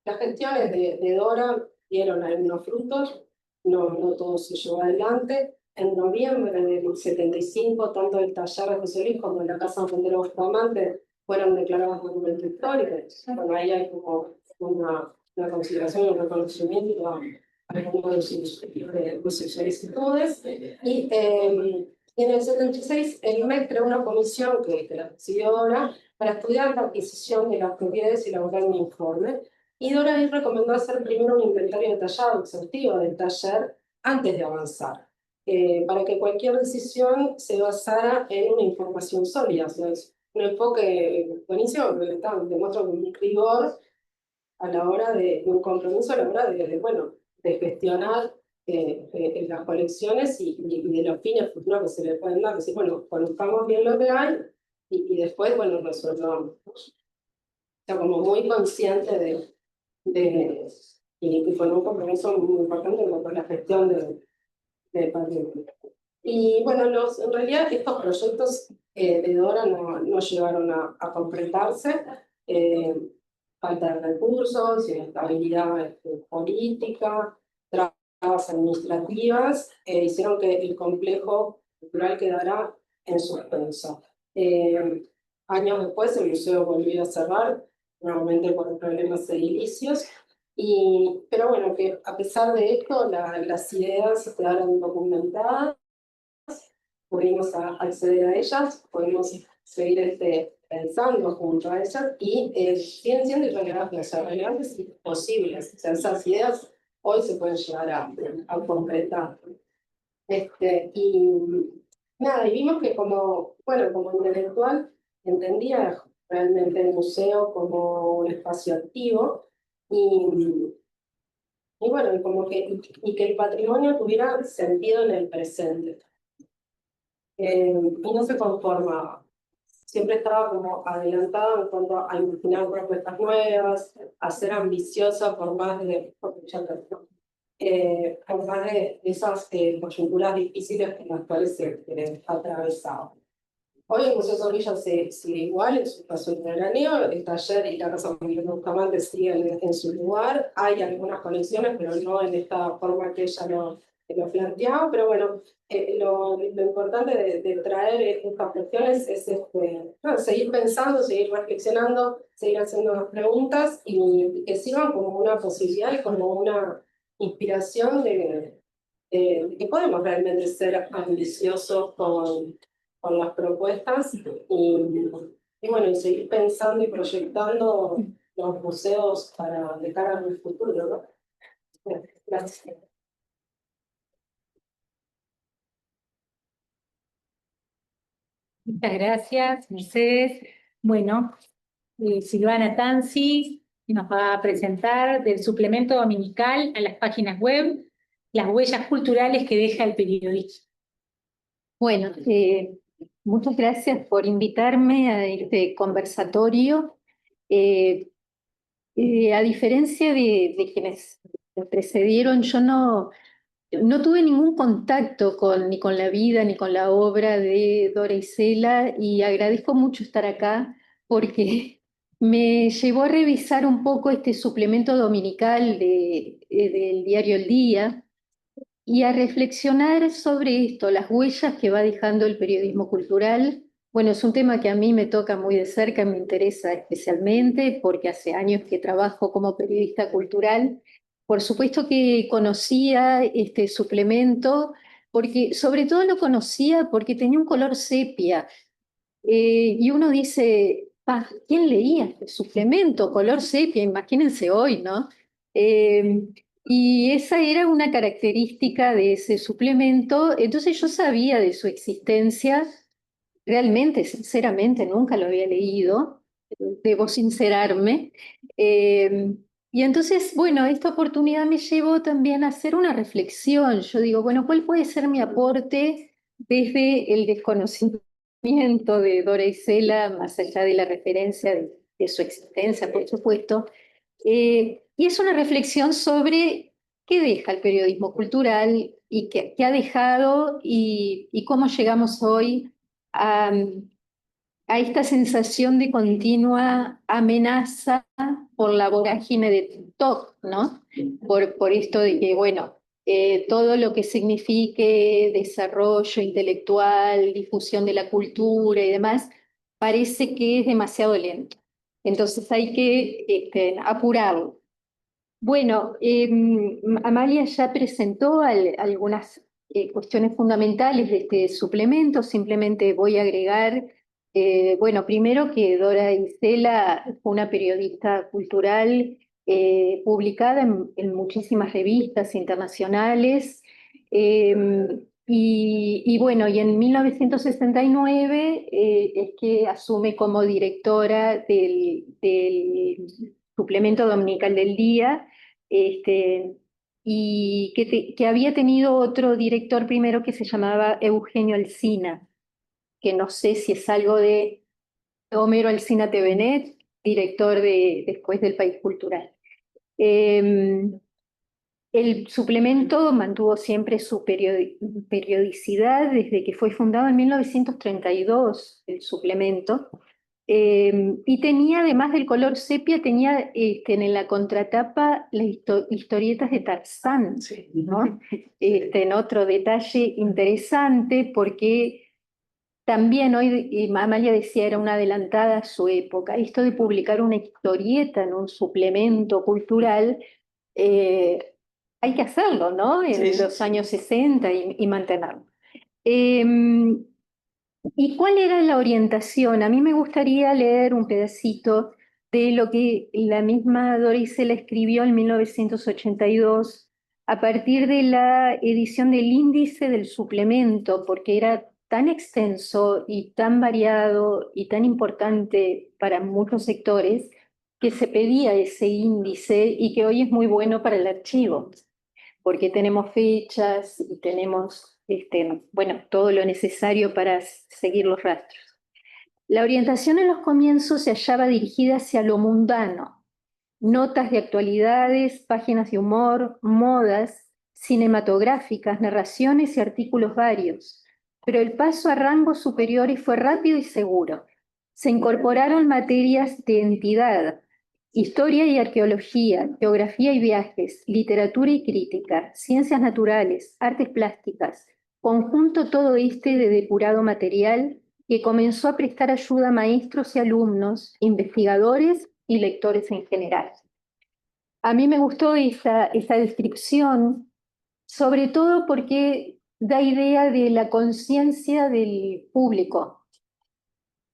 [SPEAKER 4] Las gestiones de Dora dieron algunos frutos, no todo se llevó adelante. En noviembre del 75, tanto el taller de José Luis como la Casa Montero Bustamante fueron declarados monumentos históricos. Bueno, ahí hay como una consideración y un reconocimiento a algunos de sus solicitudes. Y en el 76, el MEC creó una comisión que la presidió Dora para estudiar la adquisición de las propiedades y elaborar un informe. Y Dora ahí recomendó hacer primero un inventario detallado, exhaustivo del taller antes de avanzar, para que cualquier decisión se basara en una información sólida. O sea, es un enfoque buenísimo, porque demuestra un rigor a la hora de un compromiso, a la hora de gestionar las colecciones y de los fines futuros que se le pueden dar. Decir, bueno, conozcamos bien lo que hay y después, bueno, resolvamos. O sea, como muy consciente y con un compromiso muy importante con la gestión de patrimonio. Y bueno, en realidad estos proyectos de Dora no llegaron a completarse. Falta de recursos, inestabilidad política, trabas administrativas, hicieron que el complejo cultural quedara en suspenso. Años después el museo volvió a cerrar, nuevamente por problemas edilicios, pero bueno, que a pesar de esto, las ideas quedaron documentadas, pudimos acceder a ellas, podemos seguir pensando junto a ellas y siguen siendo relevantes y posibles. O sea, esas ideas hoy se pueden llegar a concretar. Y nada, y vimos que como intelectual entendía realmente el museo como un espacio activo y bueno, y que el patrimonio tuviera sentido en el presente. Y no se conformaba. Siempre estaba como adelantada en cuanto a imaginar propuestas nuevas, a ser ambiciosa por más de esas coyunturas difíciles con las cuales se atravesaba. Hoy el Museo Zorrilla sigue igual en su paso de veraneo, el taller y la Casa Montero Bustamante siguen en su lugar. Hay algunas conexiones, pero no en esta forma que ella lo planteaba. Pero bueno, lo importante de traer estas cuestiones es seguir pensando, seguir reflexionando, seguir haciendo las preguntas y que sirvan como una posibilidad y como una inspiración de que podemos realmente ser ambiciosos con las propuestas y bueno, y seguir pensando y proyectando los museos de cara al futuro, ¿no? Gracias.
[SPEAKER 1] Muchas gracias, Mercedes. Bueno, Silvana Tanzi nos va a presentar del suplemento dominical a las páginas web, las huellas culturales que deja el periodismo.
[SPEAKER 5] Bueno, muchas gracias por invitarme a este conversatorio. A diferencia de quienes me precedieron, yo no tuve ningún contacto ni con la vida ni con la obra de Dora Isela y agradezco mucho estar acá porque me llevó a revisar un poco este suplemento dominical del diario El Día y a reflexionar sobre esto, las huellas que va dejando el periodismo cultural. Bueno, es un tema que a mí me toca muy de cerca, me interesa especialmente porque hace años que trabajo como periodista cultural. Por supuesto que conocía este suplemento, porque sobre todo lo conocía porque tenía un color sepia. Y uno dice, ¿quién leía este suplemento? Color sepia, imagínense hoy, ¿no? Y esa era una característica de ese suplemento, entonces yo sabía de su existencia, realmente, sinceramente, nunca lo había leído, debo sincerarme. Eh, y entonces, bueno, esta oportunidad me llevó también a hacer una reflexión. Yo digo, bueno, ¿cuál puede ser mi aporte desde el desconocimiento de Dora Isela, más allá de la referencia de su existencia, por supuesto? Y es una reflexión sobre qué deja el periodismo cultural y qué ha dejado y cómo llegamos hoy a, a esta sensación de continua amenaza por la vorágine de TikTok, ¿no? Por esto de que, bueno, todo lo que signifique desarrollo intelectual, difusión de la cultura y demás, parece que es demasiado lento. Entonces hay que apurarlo. Bueno, Amalia ya presentó algunas cuestiones fundamentales de este suplemento, simplemente voy a agregar, bueno, primero que Dora Isela fue una periodista cultural publicada en muchísimas revistas internacionales, y bueno, y en 1969 es que asume como directora del suplemento dominical del día, y que había tenido otro director primero que se llamaba Eugenio Alsina, que no sé si es algo de Homero Alsina Tevenet, director después del País Cultural. Eh, el suplemento mantuvo siempre su periodicidad desde que fue fundado en 1932, el suplemento. Y tenía, además del color sepia, tenía en la contratapa las historietas de Tarzán, ¿no? En otro detalle interesante, porque también hoy, y Amalia decía, era una adelantada a su época. Esto de publicar una historieta en un suplemento cultural, eh, hay que hacerlo, ¿no? En los años 60 y mantenerlo. Eh, ¿Y cuál era la orientación? A mí me gustaría leer un pedacito de lo que la misma Dorisela escribió en 1982 a partir de la edición del índice del suplemento, porque era tan extenso y tan variado y tan importante para muchos sectores que se pedía ese índice y que hoy es muy bueno para el archivo porque tenemos fechas y tenemos, bueno, todo lo necesario para seguir los rastros. La orientación en los comienzos se hallaba dirigida hacia lo mundano, notas de actualidades, páginas de humor, modas, cinematográficas, narraciones y artículos varios. Pero el paso a rangos superiores fue rápido y seguro. Se incorporaron materias de entidad, historia y arqueología, geografía y viajes, literatura y crítica, ciencias naturales, artes plásticas, conjunto todo este de depurado material que comenzó a prestar ayuda a maestros y alumnos, investigadores y lectores en general. A mí me gustó esa descripción, sobre todo porque da idea de la conciencia del público,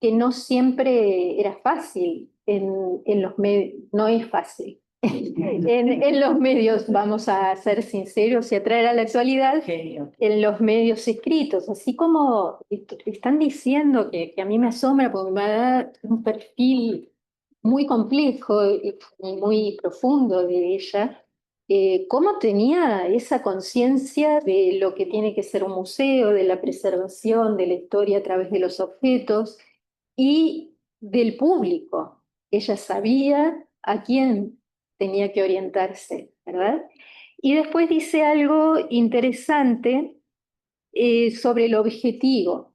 [SPEAKER 5] que no siempre era fácil en los medios, no es fácil. En los medios, vamos a ser sinceros y a traer a la actualidad, en los medios escritos, así como están diciendo que a mí me asombra porque me da un perfil muy complejo y muy profundo de ella, cómo tenía esa conciencia de lo que tiene que ser un museo, de la preservación de la historia a través de los objetos y del público. Ella sabía a quién tenía que orientarse, ¿verdad? Y después dice algo interesante sobre el objetivo: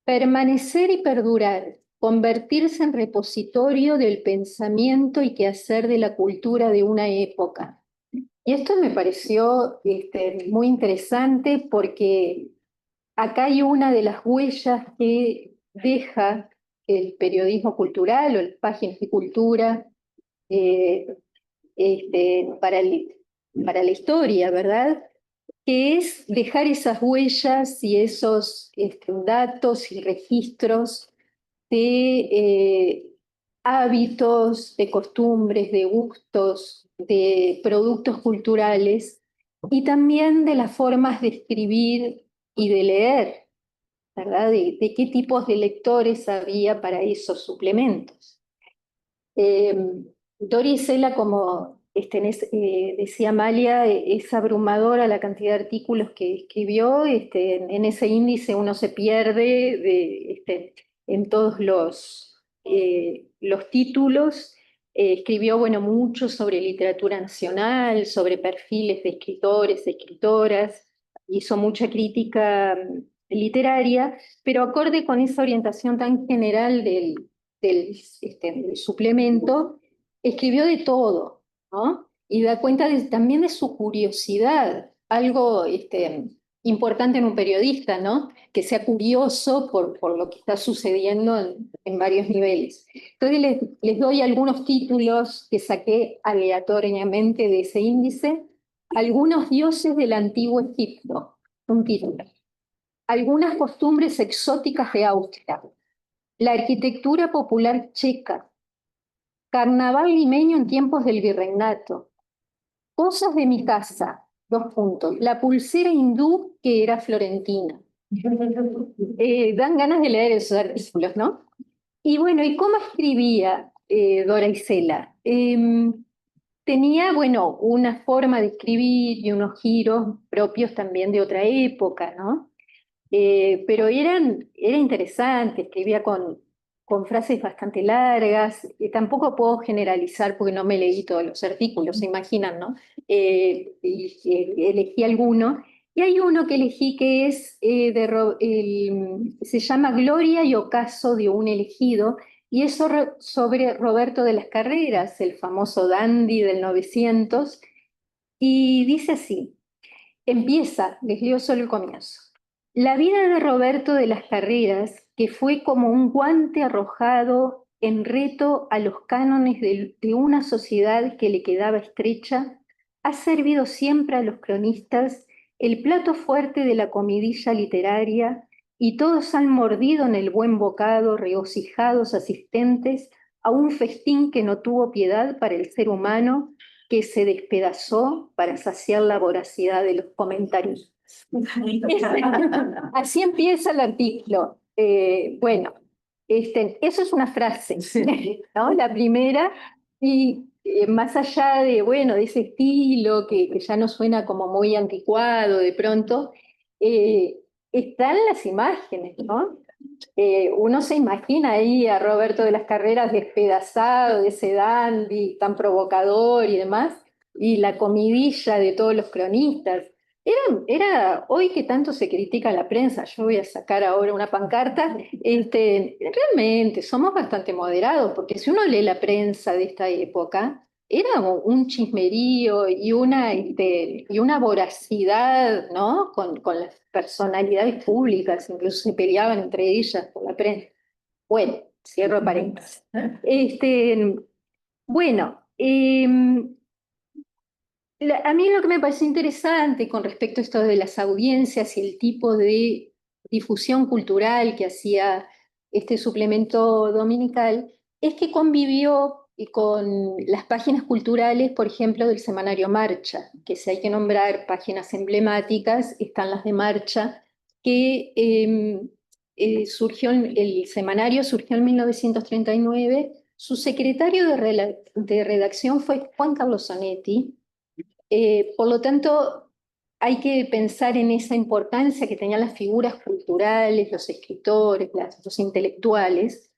[SPEAKER 5] permanecer y perdurar, convertirse en repositorio del pensamiento y quehacer de la cultura de una época. Y esto me pareció muy interesante porque acá hay una de las huellas que deja el periodismo cultural o las páginas de cultura eh, para para la historia, ¿verdad? Que es dejar esas huellas y esos datos y registros de hábitos, de costumbres, de gustos, de productos culturales y también de las formas de escribir y de leer, ¿verdad? De qué tipos de lectores había para esos suplementos. Dori Sela, como decía Amalia, es abrumadora la cantidad de artículos que escribió. En ese índice uno se pierde en todos los títulos. Escribió, bueno, mucho sobre literatura nacional, sobre perfiles de escritores, escritoras, hizo mucha crítica literaria, pero acorde con esa orientación tan general del suplemento, escribió de todo, ¿no? Y da cuenta también de su curiosidad, algo importante en un periodista, ¿no? Que sea curioso por lo que está sucediendo en varios niveles. Entonces les doy algunos títulos que saqué aleatoriamente de ese índice. Algunos dioses del antiguo Egipto, un título. Algunas costumbres exóticas de Austria. La arquitectura popular checa, carnaval limeño en tiempos del virreinato, cosas de mi casa, dos puntos, la pulsera hindú que era florentina. Dan ganas de leer esos artículos, ¿no? Y bueno, ¿y cómo escribía Dora Isela? Tenía, bueno, una forma de escribir y unos giros propios también de otra época, ¿no? Pero era interesante, escribía con frases bastante largas. Tampoco puedo generalizar porque no me leí todos los artículos, se imaginan, ¿no? Elegí alguno. Y hay uno que elegí que es se llama Gloria y ocaso de un elegido, y es sobre Roberto de las Carreras, el famoso dandy del 900, y dice así. Empieza, les leo solo el comienzo. La vida de Roberto de las Carreras, que fue como un guante arrojado en reto a los cánones de una sociedad que le quedaba estrecha, ha servido siempre a los cronistas el plato fuerte de la comidilla literaria y todos han mordido en el buen bocado regocijados asistentes a un festín que no tuvo piedad para el ser humano que se despedazó para saciar la voracidad de los comentarios. Así empieza el artículo. Bueno, eso es una frase, ¿no? La primera, y más allá de, bueno, de ese estilo que ya no suena como muy anticuado de pronto, están las imágenes, ¿no? Uno se imagina ahí a Roberto de las Carreras despedazado, de ese dandy tan provocador y demás, y la comidilla de todos los cronistas. Hoy que tanto se critica la prensa, yo voy a sacar ahora una pancarta, realmente somos bastante moderados, porque si uno lee la prensa de esta época, era un chismerío y una voracidad, ¿no? Con las personalidades públicas, incluso se peleaban entre ellas por la prensa. Bueno, cierro paréntesis. Bueno, a mí lo que me parece interesante con respecto a esto de las audiencias y el tipo de difusión cultural que hacía este suplemento dominical es que convivió con las páginas culturales, por ejemplo, del semanario Marcha, que si hay que nombrar páginas emblemáticas, están las de Marcha, que el semanario surgió en 1939, su secretario de redacción fue Juan Carlos Zanetti. Por lo tanto, hay que pensar en esa importancia que tenían las figuras culturales, los escritores, los intelectuales.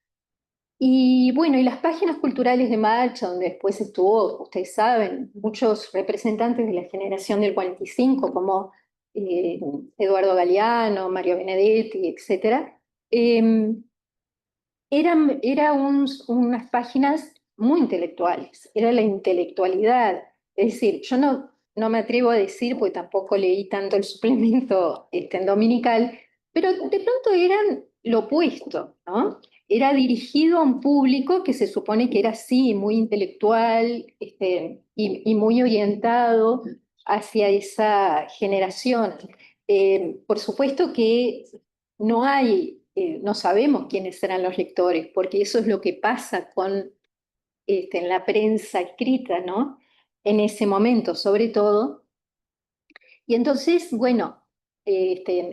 [SPEAKER 5] Y bueno, y las páginas culturales de Marcha, donde después estuvo, ustedes saben, muchos representantes de la generación del 45, como Eduardo Galeano, Mario Benedetti, etc., eran unas páginas muy intelectuales, era la intelectualidad. Es decir, yo no me atrevo a decir, porque tampoco leí tanto el suplemento en dominical, pero de pronto eran lo opuesto, ¿no? Era dirigido a un público que se supone que era así, muy intelectual y muy orientado hacia esa generación. Por supuesto que no sabemos quiénes serán los lectores, porque eso es lo que pasa con en la prensa escrita, ¿no? En ese momento, sobre todo. Y entonces, bueno,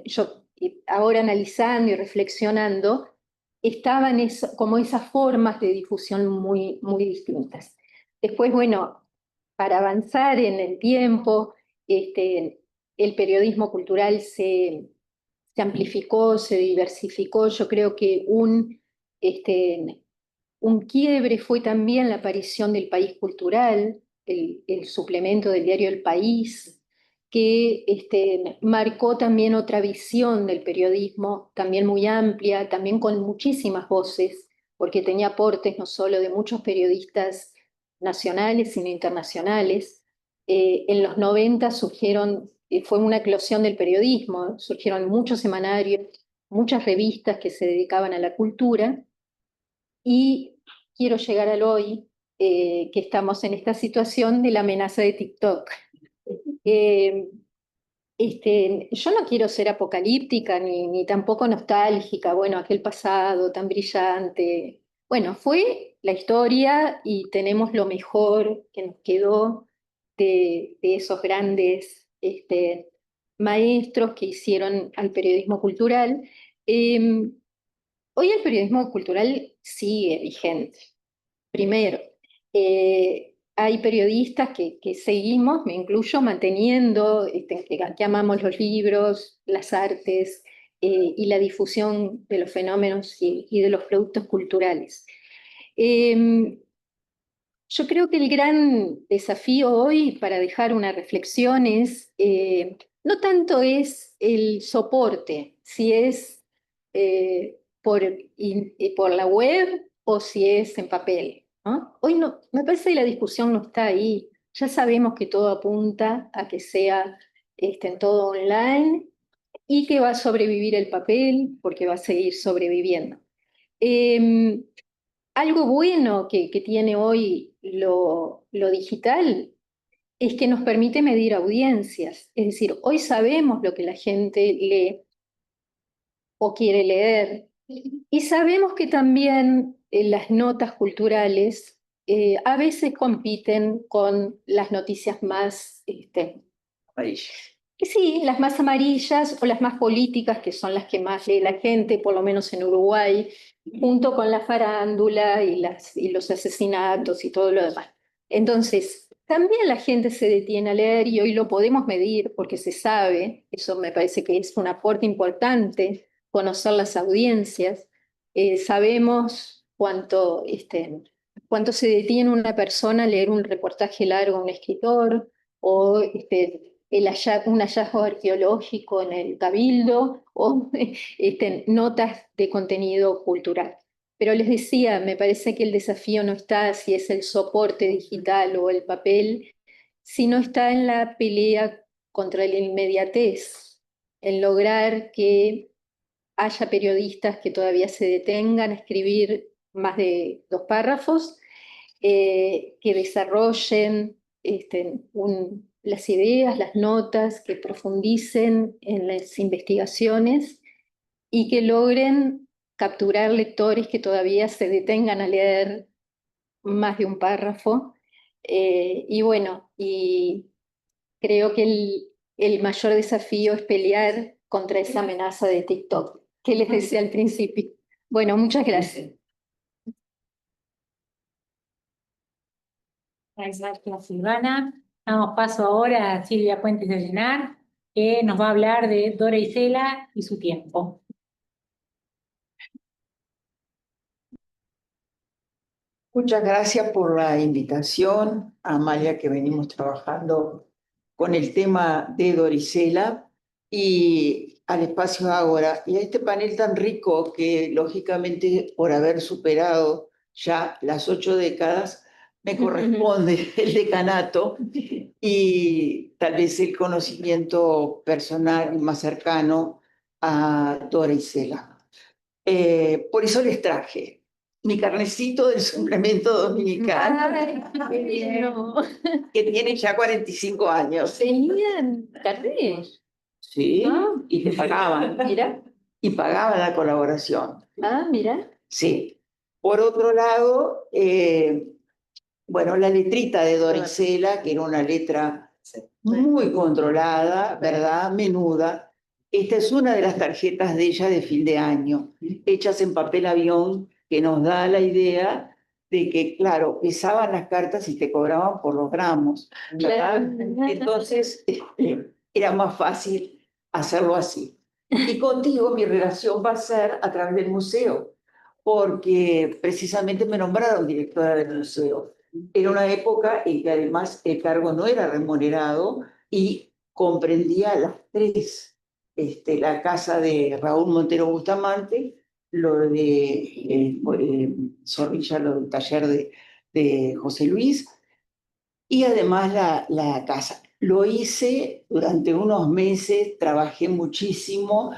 [SPEAKER 5] yo ahora analizando y reflexionando, estaban como esas formas de difusión muy, muy distintas. Después, bueno, para avanzar en el tiempo, el periodismo cultural se amplificó, se diversificó. Yo creo que un quiebre fue también la aparición del País Cultural, el suplemento del diario El País, que marcó también otra visión del periodismo, también muy amplia, también con muchísimas voces, porque tenía aportes no solo de muchos periodistas nacionales, sino internacionales. En los 90 surgieron, fue una eclosión del periodismo, surgieron muchos semanarios, muchas revistas que se dedicaban a la cultura, y quiero llegar al hoy, que estamos en esta situación de la amenaza de TikTok. Eh, yo no quiero ser apocalíptica ni tampoco nostálgica, bueno, aquel pasado tan brillante. Bueno, fue la historia y tenemos lo mejor que nos quedó de esos grandes maestros que hicieron al periodismo cultural. Eh, Hoy el periodismo cultural sigue vigente. Primero, hay periodistas que seguimos, me incluyo, manteniendo, que amamos los libros, las artes, y la difusión de los fenómenos y de los productos culturales. Eh, yo creo que el gran desafío hoy para dejar una reflexión es, no tanto es el soporte, si es por la web o si es en papel, ¿no? Hoy no, me parece que la discusión no está ahí. Ya sabemos que todo apunta a que sea en todo online y que va a sobrevivir el papel porque va a seguir sobreviviendo. Eh, Algo bueno que tiene hoy lo digital es que nos permite medir audiencias. Es decir, hoy sabemos lo que la gente lee o quiere leer, y sabemos que también las notas culturales a veces compiten con las noticias más, que sí, las más amarillas o las más políticas, que son las que más lee la gente, por lo menos en Uruguay, junto con la farándula y los asesinatos y todo lo demás. Entonces, también la gente se detiene a leer y hoy lo podemos medir porque se sabe, eso me parece que es un aporte importante, conocer las audiencias. Sabemos cuánto se detiene una persona a leer un reportaje largo de un escritor o un hallazgo arqueológico en el Cabildo o notas de contenido cultural. Pero les decía, me parece que el desafío no está si es el soporte digital o el papel, sino está en la pelea contra la inmediatez, en lograr que haya periodistas que todavía se detengan a escribir más de 2 párrafos, que desarrollen las ideas, las notas, que profundicen en las investigaciones y que logren capturar lectores que todavía se detengan a leer más de un párrafo. Y bueno, y creo que el mayor desafío es pelear contra esa amenaza de TikTok, que les decía al principio. Bueno, muchas gracias.
[SPEAKER 1] Gracias, Silvana. Damos paso ahora a Silvia Puentes de Llenar, que nos va a hablar de Dora Isela y su tiempo.
[SPEAKER 6] Muchas gracias por la invitación, Amalia, que venimos trabajando con el tema de Dora Isela y al espacio Ágora y a este panel tan rico que, lógicamente, por haber superado ya las 8 décadas, me corresponde el decanato y tal vez el conocimiento personal y más cercano a Dora Isela. Por eso les traje mi carnecito del suplemento dominical, que tiene ya 45 años.
[SPEAKER 5] ¿Tenían carnet?
[SPEAKER 6] Sí,
[SPEAKER 5] Ah.
[SPEAKER 6] y te pagaban.
[SPEAKER 5] Mira.
[SPEAKER 6] Y pagaban la colaboración.
[SPEAKER 5] Ah, mira.
[SPEAKER 6] Sí. Por otro lado, bueno, la letrita de Dorisela, que era una letra muy controlada, ¿verdad? Menuda. Esta es una de las tarjetas de ella de fin de año, hechas en papel avión, que nos da la idea de que, claro, pesaban las cartas y te cobraban por los gramos, ¿verdad? Entonces, era más fácil hacerlo así. Y contigo mi relación va a ser a través del museo, porque precisamente me nombraron directora del museo. Era una época en que además el cargo no era remunerado y comprendía las tres, la casa de Raúl Montero Bustamante, lo de Zorrilla, lo del taller de José Luis, y además la casa. Lo hice durante unos meses, trabajé muchísimo,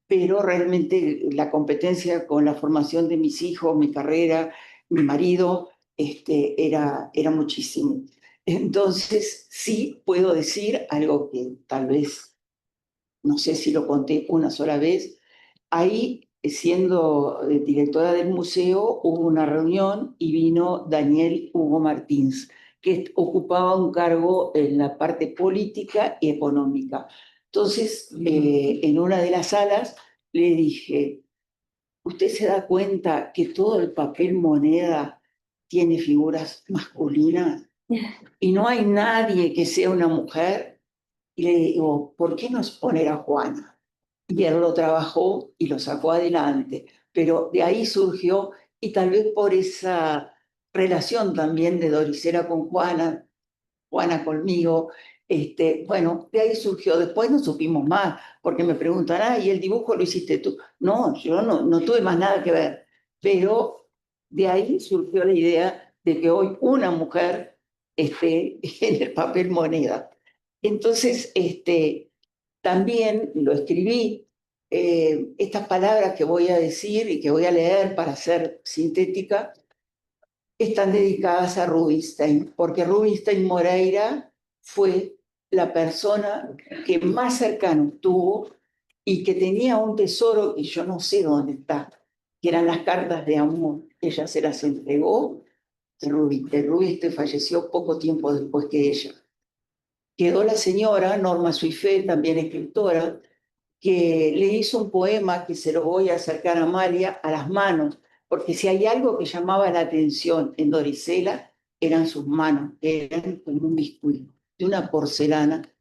[SPEAKER 6] pero realmente la competencia con la formación de mis hijos, mi carrera, mi marido, era muchísimo. Entonces, sí puedo decir algo que tal vez, no sé si lo conté una sola vez, ahí, siendo directora del museo, hubo una reunión y vino Daniel Hugo Martins, que ocupaba un cargo en la parte política y económica. Entonces, en una de las salas le dije, ¿usted se da cuenta que todo el papel moneda tiene figuras masculinas y no hay nadie que sea una mujer? Y le digo, ¿por qué no poner a Juana? Y él lo trabajó y lo sacó adelante. Pero de ahí surgió, y tal vez por esa relación también de Dorisela con Juana, Juana conmigo, bueno, de ahí surgió. Después no supimos más, porque me preguntan, ah, ¿y el dibujo lo hiciste tú? No, yo no tuve más nada que ver. Pero de ahí surgió la idea de que hoy una mujer esté en el papel moneda. Entonces, también lo escribí, estas palabras que voy a decir y que voy a leer para ser sintética, están dedicadas a Rubinstein, porque Rubinstein Moreira fue la persona que más cercano tuvo y que tenía un tesoro que yo no sé dónde está, que eran las cartas de amor. Ella se las entregó a Rubinstein. Rubinstein falleció poco tiempo después que ella. Quedó la señora Norma Suifé, también escritora, que le hizo un poema que se lo voy a acercar a Amalia a las manos, porque si hay algo que llamaba la atención en Dorisela, eran sus manos, que eran como un biscuit, de una porcelana,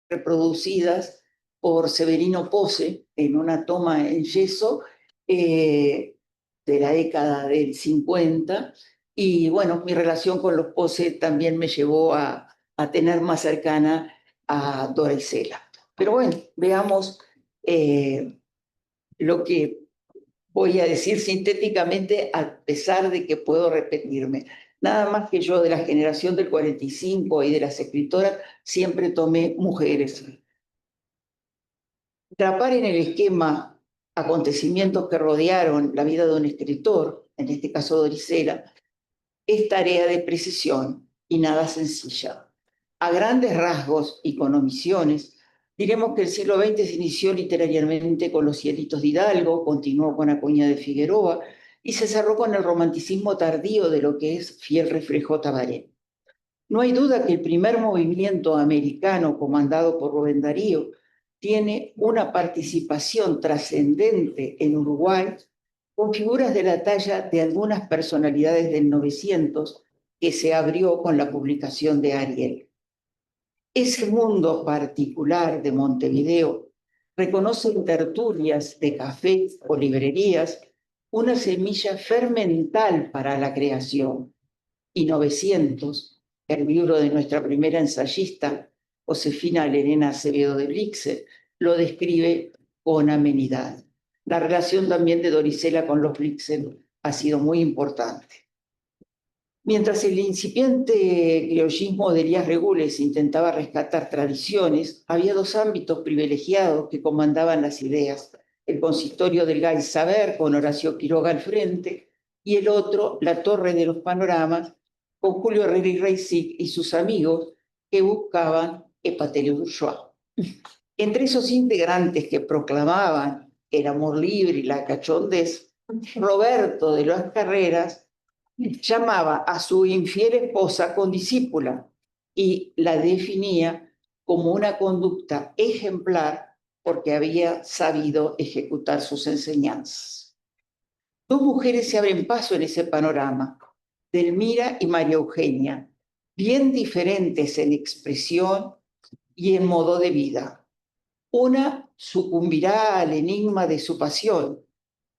[SPEAKER 6] reproducidas por Severino Pose en una toma en yeso de la década del 50. Y bueno, mi relación con los Pose también me llevó a tener más cercana a Dorisela. Pero bueno, veamos lo que voy a decir sintéticamente, a pesar de que puedo repetirme. Nada más que yo de la generación del 45 y de las escritoras, siempre tomé mujeres. Atrapar en el esquema acontecimientos que rodearon la vida de un escritor, en este caso Dorisela, es tarea de precisión y nada sencilla. A grandes rasgos y con omisiones, diremos que el siglo XX se inició literariamente con los Cielitos de Hidalgo, continuó con Acuña de Figueroa y se cerró con el romanticismo tardío de lo que es fiel reflejo Tabaré. No hay duda que el primer movimiento americano comandado por Rubén Darío tiene una participación trascendente en Uruguay con figuras de la talla de algunas personalidades del 900 que se abrió con la publicación de Ariel. Ese mundo particular de Montevideo reconoce en tertulias de café o librerías una semilla fermental para la creación. Y 900, el libro de nuestra primera ensayista, Josefina Lerena Acevedo de Blixen, lo describe con amenidad. La relación también de Dorisela con los Blixen ha sido muy importante. Mientras el incipiente criollismo de Elías Regules intentaba rescatar tradiciones, había dos ámbitos privilegiados que comandaban las ideas: el consistorio del Gay Saber, con Horacio Quiroga al frente, y el otro, la Torre de los Panoramas, con Julio Herrera y Reisig y sus amigos que buscaban Epaterio Bourgeois. Entre esos integrantes que proclamaban el amor libre y la cachondez, Roberto de las Carreras llamaba a su infiel esposa condiscípula y la definía como una conducta ejemplar porque había sabido ejecutar sus enseñanzas. Dos mujeres se abren paso en ese panorama, Delmira y María Eugenia, bien diferentes en expresión y en modo de vida. Una sucumbirá al enigma de su pasión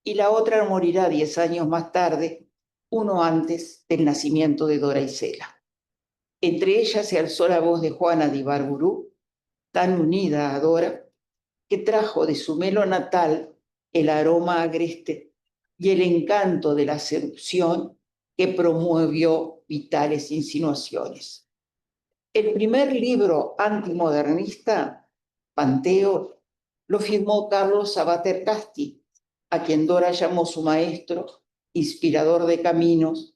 [SPEAKER 6] y la otra morirá 10 años más tarde, uno antes del nacimiento de Dora Isela. Entre ellas se alzó la voz de Juana de Ibarburu, tan unida a Dora, que trajo de su melo natal el aroma agreste y el encanto de la seducción que promovió vitales insinuaciones. El primer libro antimodernista, Panteo, lo firmó Carlos Sabater Casti, a quien Dora llamó su maestro, inspirador de caminos,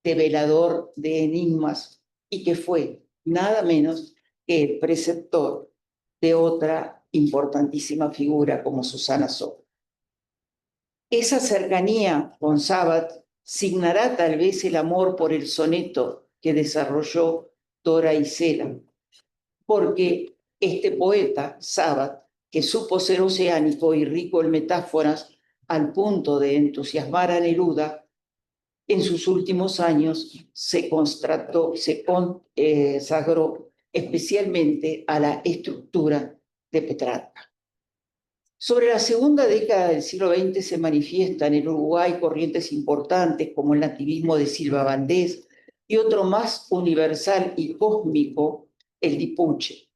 [SPEAKER 6] develador de enigmas, y que fue nada menos que el preceptor de otra importantísima figura como Susana Soto. Esa cercanía con Sabat signará tal vez el amor por el soneto que desarrolló Dora Isela, porque este poeta, Sabat, que supo ser oceánico y rico en metáforas al punto de entusiasmar a Neruda, en sus últimos años se consagró especialmente a la estructura de Petrarca. Sobre la segunda década del siglo XX se manifiestan en Uruguay corrientes importantes como el nativismo de Silva Valdés y otro más universal y cósmico, el dipuche.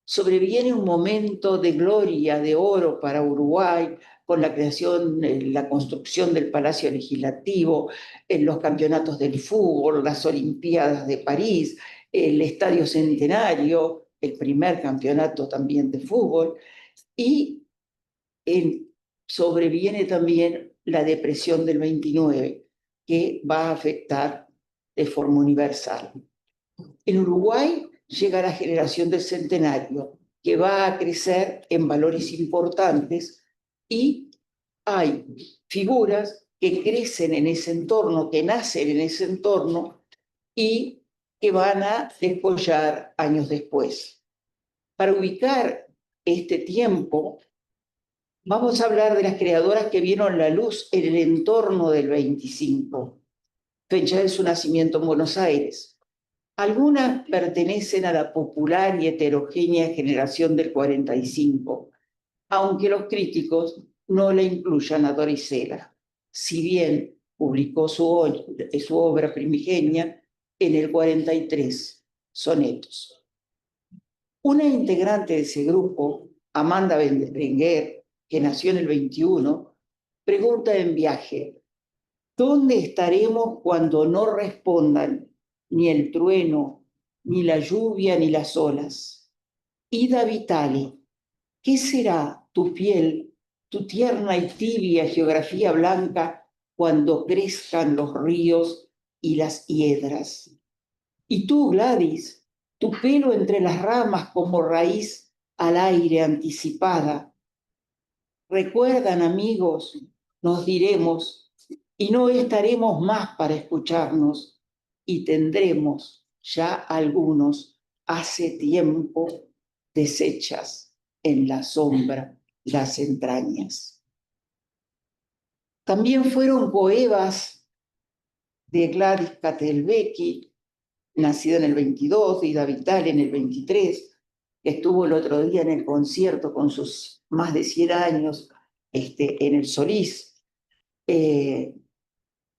[SPEAKER 6] Sobreviene un momento de gloria, de oro para Uruguay, con la creación, la construcción del Palacio Legislativo, los campeonatos del fútbol, las Olimpiadas de París, el Estadio Centenario, el primer campeonato también de fútbol, y sobreviene también la depresión del 29, que va a afectar de forma universal. En Uruguay llega la generación del centenario, que va a crecer en valores importantes y hay figuras que crecen en ese entorno, que nacen en ese entorno y que van a despollar años después. Para ubicar este tiempo, vamos a hablar de las creadoras que vieron la luz en el entorno del 25, fecha de su nacimiento en Buenos Aires. Algunas pertenecen a la popular y heterogénea generación del 45, aunque los críticos no la incluyan a Dora Isela, si bien publicó su obra primigenia en el 43, Sonetos. Una integrante de ese grupo, Amanda Berenguer, que nació en el 21, pregunta en Viaje: ¿dónde estaremos cuando no respondan ni el trueno, ni la lluvia, ni las olas? Ida Vitale, ¿qué será tu piel, tu tierna y tibia geografía blanca cuando crezcan los ríos y las hiedras? Y tú, Gladys, tu pelo entre las ramas como raíz al aire anticipada. Recuerdan, amigos, nos diremos, y no estaremos más para escucharnos, y tendremos ya algunos hace tiempo deshechas en la sombra las entrañas. También fueron coevas de Gladys Catelbecchi, nacida en el 22, Ida Vitale en el 23, que estuvo el otro día en el concierto con sus más de 100 años en el Solís.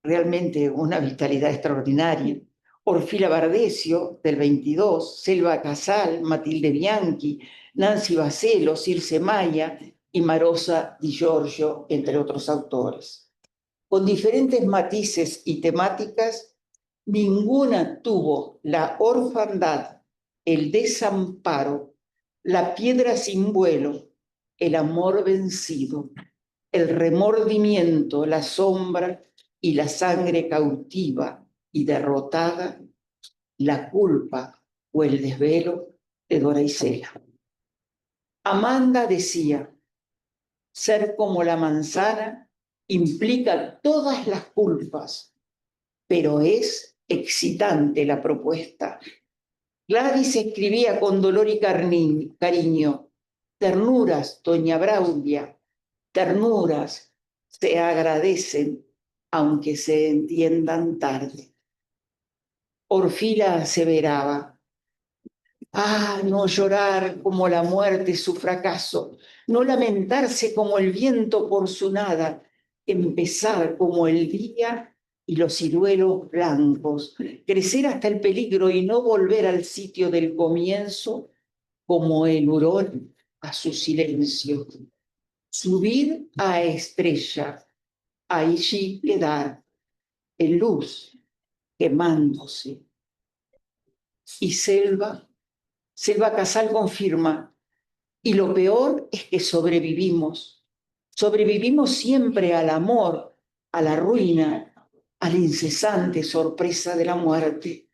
[SPEAKER 6] Realmente una vitalidad extraordinaria. Orfila Bardesio, del 22, Selva Casal, Matilde Bianchi, Nancy Bacelo, Circe Maya y Marosa Di Giorgio, entre otros autores. Con diferentes matices y temáticas, ninguna tuvo la orfandad, el desamparo, la piedra sin vuelo, el amor vencido, el remordimiento, la sombra y la sangre cautiva y derrotada, la culpa o el desvelo de Dora Isela. Amanda decía: ser como la manzana implica todas las culpas, pero es excitante la propuesta. Gladys escribía con dolor y cariño: ternuras, doña Braulia, ternuras se agradecen, aunque se entiendan tarde. Orfila aseveraba: ah, no llorar como la muerte su fracaso, no lamentarse como el viento por su nada, empezar como el día y los ciruelos blancos, crecer hasta el peligro y no volver al sitio del comienzo como el hurón a su silencio. Subir a estrella, allí quedar, en luz, quemándose. Y Selva Casal confirma: y lo peor es que sobrevivimos. Sobrevivimos siempre al amor, a la ruina, a la incesante sorpresa de la muerte.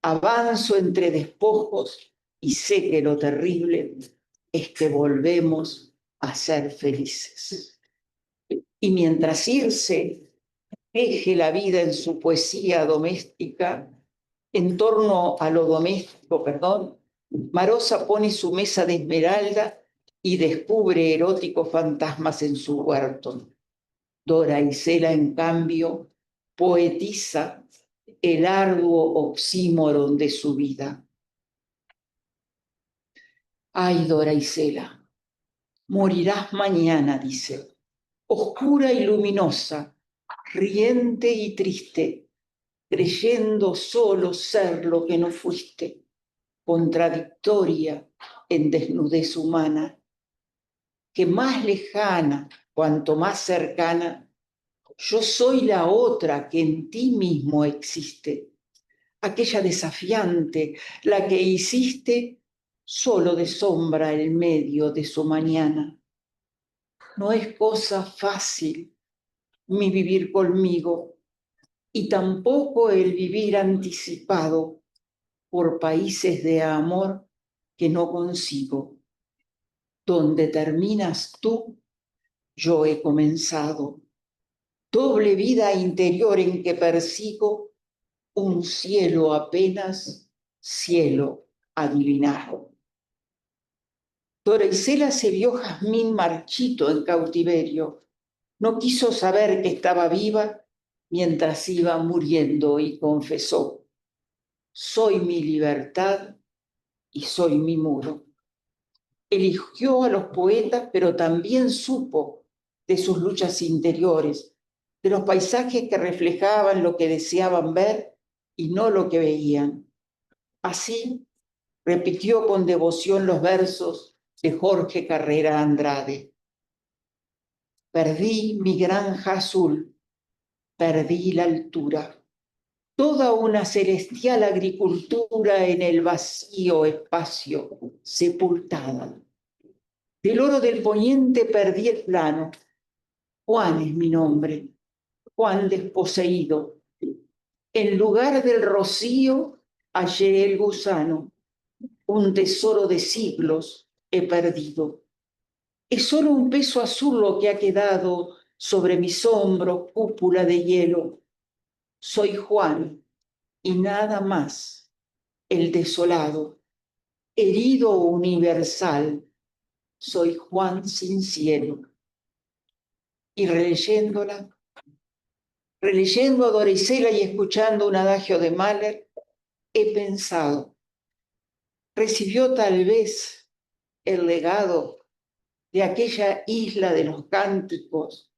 [SPEAKER 6] Avanzo entre despojos y sé que lo terrible es que volvemos a ser felices. Y mientras Circe teje la vida en su poesía doméstica, en torno a lo doméstico, Marosa pone su mesa de esmeralda y descubre eróticos fantasmas en su huerto. Dora Isela, en cambio, poetiza el arduo oxímoron de su vida. Ay, Dora Isela, morirás mañana, dice, oscura y luminosa, riente y triste, creyendo solo ser lo que no fuiste, contradictoria en desnudez humana, que más lejana, cuanto más cercana, yo soy la otra que en ti mismo existe, aquella desafiante, la que hiciste solo de sombra el medio de su mañana. No es cosa fácil mi vivir conmigo, y tampoco el vivir anticipado por países de amor que no consigo. Donde terminas tú, yo he comenzado. Doble vida interior en que persigo un cielo apenas cielo adivinado. Dora Isela se vio jazmín marchito en cautiverio. No quiso saber que estaba viva mientras iba muriendo y confesó: soy mi libertad y soy mi muro. Eligió a los poetas, pero también supo de sus luchas interiores, de los paisajes que reflejaban lo que deseaban ver y no lo que veían. Así repitió con devoción los versos de Jorge Carrera Andrade. Perdí mi granja azul, perdí la altura, toda una celestial agricultura en el vacío espacio sepultada. Del oro del poniente perdí el plano. Juan es mi nombre, Juan desposeído. En lugar del rocío hallé el gusano. Un tesoro de siglos he perdido. Es solo un peso azul lo que ha quedado sobre mis hombros, cúpula de hielo. Soy Juan y nada más, el desolado, herido universal. Soy Juan sin cielo. Y releyendo a Dora Isela y escuchando un adagio de Mahler, he pensado: recibió tal vez el legado de aquella isla de los cánticos,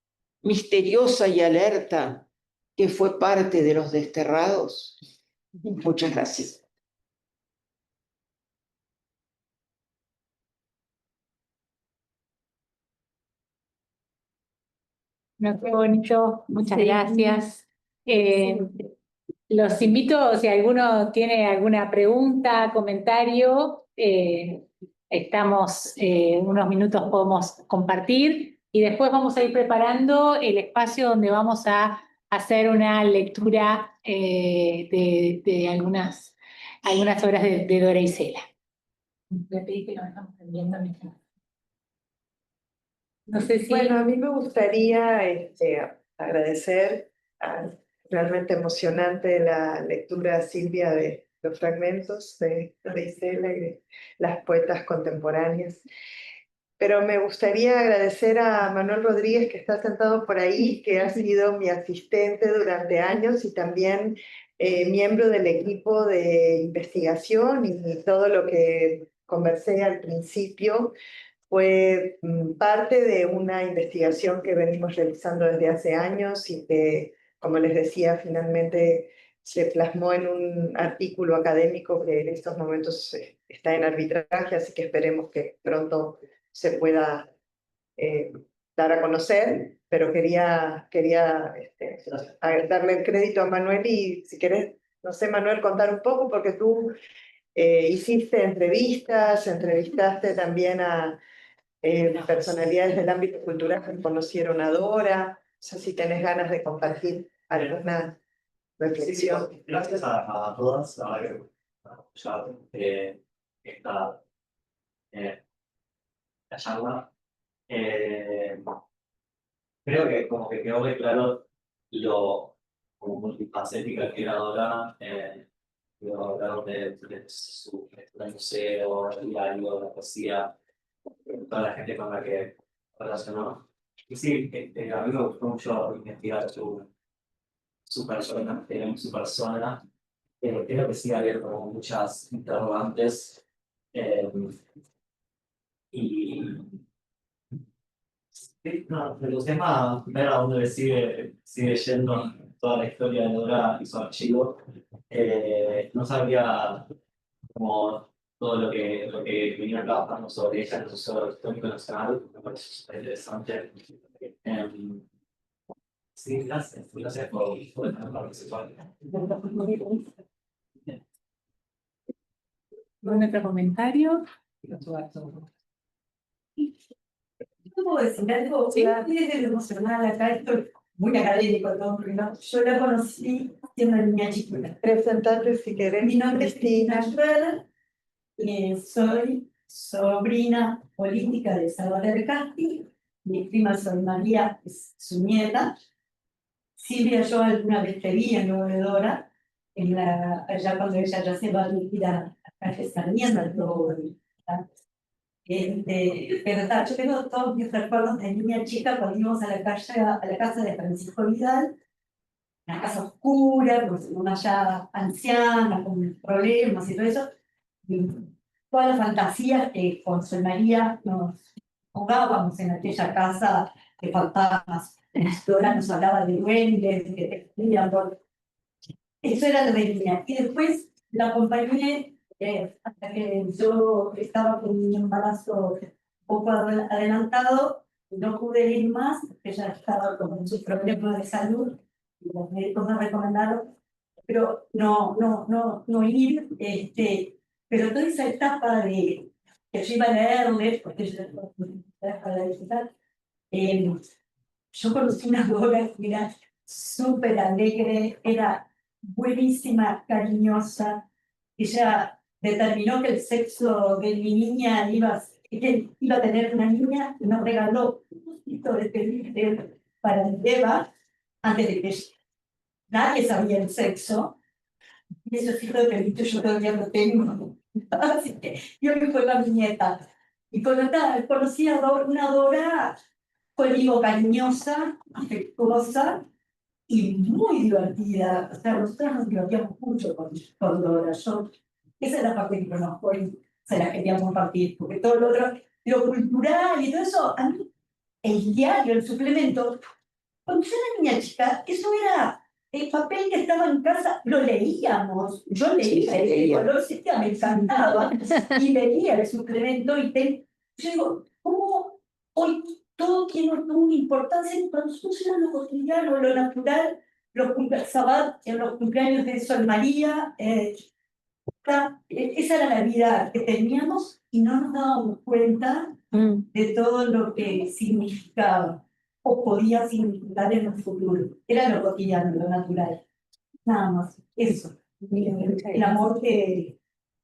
[SPEAKER 6] misteriosa y alerta, que fue parte de los desterrados. Muchas gracias.
[SPEAKER 1] No, qué bonito, muchas
[SPEAKER 5] Sí.
[SPEAKER 1] gracias. Los invito, si alguno tiene alguna pregunta, comentario, estamos, unos minutos podemos compartir y después vamos a ir preparando el espacio donde vamos a hacer una lectura de algunas obras de Dora Isela. Le pedí que nos estamos enviando. No sé si...
[SPEAKER 2] Bueno, a mí me gustaría agradecer a realmente emocionante la lectura, Silvia, de los fragmentos de Isela y de las poetas contemporáneas. Pero me gustaría agradecer a Manuel Rodríguez, que está sentado por ahí, que ha sido mi asistente durante años y también miembro del equipo de investigación, y todo lo que conversé al principio fue parte de una investigación que venimos realizando desde hace años y que, como les decía, finalmente se plasmó en un artículo académico que en estos momentos está en arbitraje, así que esperemos que pronto se pueda dar a conocer, pero quería darle el crédito a Manuel y si querés, no sé, Manuel, contar un poco, porque tú hiciste entrevistas, entrevistaste también a personalidades del ámbito cultural que conocieron a Dora. No sé si tenés ganas de compartir alguna reflexión.
[SPEAKER 7] Sí, gracias a todas, la verdad que ya esta la charla. Creo que como que quedó muy claro lo como multifacética que era Dora. Hablaron de su del museo, el diario, la poesía, toda la gente con la que relacionó. Y sí, a mí me gustó mucho investigar su persona, su persona. Creo que sí había como muchas interrogantes. Y sí, no, me gusta ver a dónde sigue yendo toda la historia de Dora y su archivo. No sabría como todo lo que venía trabajando sobre ella en el Museo Histórico Nacional, me parece súper interesante. Sí, gracias por participar.
[SPEAKER 1] ¿Algún otro comentario?
[SPEAKER 8] ¿Puedo decir algo?
[SPEAKER 1] Sí.
[SPEAKER 8] Desde lo emocional acá, estoy muy académico todo, ¿no? Yo la conocí siendo una niña chiquita.
[SPEAKER 2] Presentate si querés.
[SPEAKER 8] Mi nombre es Cristina Schroeder, soy sobrina política de Salvador Casti, mi prima Sol María es su nieta. Silvia, yo alguna vez te vi en Nueva Dora, allá cuando ella ya se va a vivir a calle Sarmiento. Pero yo tengo todos mis recuerdos de niña chica cuando íbamos a la casa de Francisco Vidal, una casa oscura, pues una ya anciana, con problemas y todo eso. Y todas las fantasías que con Sol María nos jugábamos en aquella casa de fantasmas. Dora nos hablaba de duendes, que te explican por... Eso era lo de niña. Y después la acompañé hasta que yo estaba con un embarazo un poco adelantado, y no pude ir más, porque ya estaba con sus problemas de salud, y los médicos me recomendaron, pero no ir, pero toda esa etapa de que yo iba a leerles, porque yo para visitar, yo conocí una Dora que era súper alegre, era buenísima, cariñosa. Ella determinó que el sexo de mi niña que iba a tener una niña, y nos regaló un poquito de peluche para el Eva, antes de que nadie sabía el sexo. Y ese tipo de peluche yo todavía lo tengo. Así que yo me fue a mi nieta. Y conocí a una Dora, digo, cariñosa, afectuosa y muy divertida. O sea, nosotros nos divertíamos mucho con Dora. Esa es la parte que conozco y se la quería compartir, porque todo lo otro, lo cultural y todo eso, a mí, el diario, el suplemento, cuando yo era niña chica, eso era el papel que estaba en casa, lo leíamos. Yo leía el color, me encantaba, y leía el suplemento yo digo, ¿cómo hoy todo tiene una importancia cuando nosotros era lo cotidiano, lo natural, en los cumpleaños de Sol María? Esa era la vida que teníamos y no nos dábamos cuenta de todo lo que significaba o podía significar en el futuro. Era lo cotidiano, lo natural. Nada más, eso. El amor que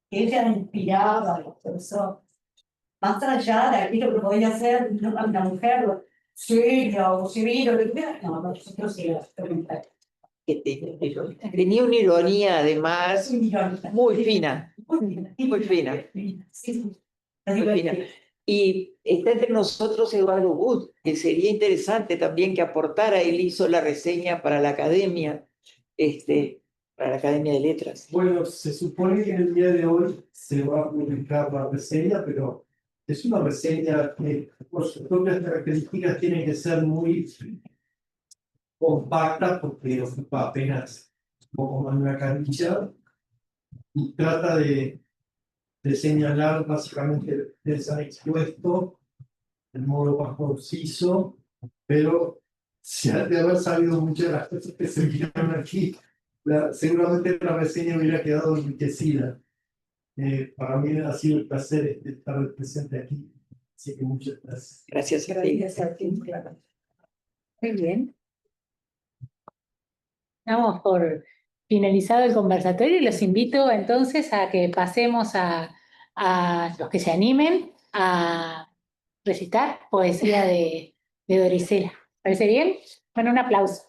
[SPEAKER 8] ella inspiraba, eso. Más allá de aquello que podía ser una mujer seria o civil o lo que sea, no, nosotros sí lo experimentamos.
[SPEAKER 6] tenía una ironía además muy fina,
[SPEAKER 8] Muy
[SPEAKER 6] fina.
[SPEAKER 8] Sí, sí.
[SPEAKER 6] muy fina. Y está entre nosotros Eduardo Wood, que sería interesante también que aportara. Él hizo la reseña para la academia, para la Academia de Letras.
[SPEAKER 9] Bueno, se supone que en el día de hoy se va a publicar la reseña, pero es una reseña que por sus propias características tiene que ser muy compacta porque ocupa apenas un poco más de una carilla y trata de señalar básicamente el se han expuesto el modo más conciso, pero se ha de haber sabido muchas de las cosas que se dijeron aquí. Seguramente la reseña hubiera quedado enriquecida. Para mí ha sido un placer estar presente aquí. Así que muchas gracias.
[SPEAKER 6] Gracias a ti.
[SPEAKER 2] Gracias a ti, Clara.
[SPEAKER 1] Muy bien. Damos por finalizado el conversatorio y los invito entonces a que pasemos a los que se animen a recitar poesía de Dorisela. ¿Parece bien? Bueno, un aplauso.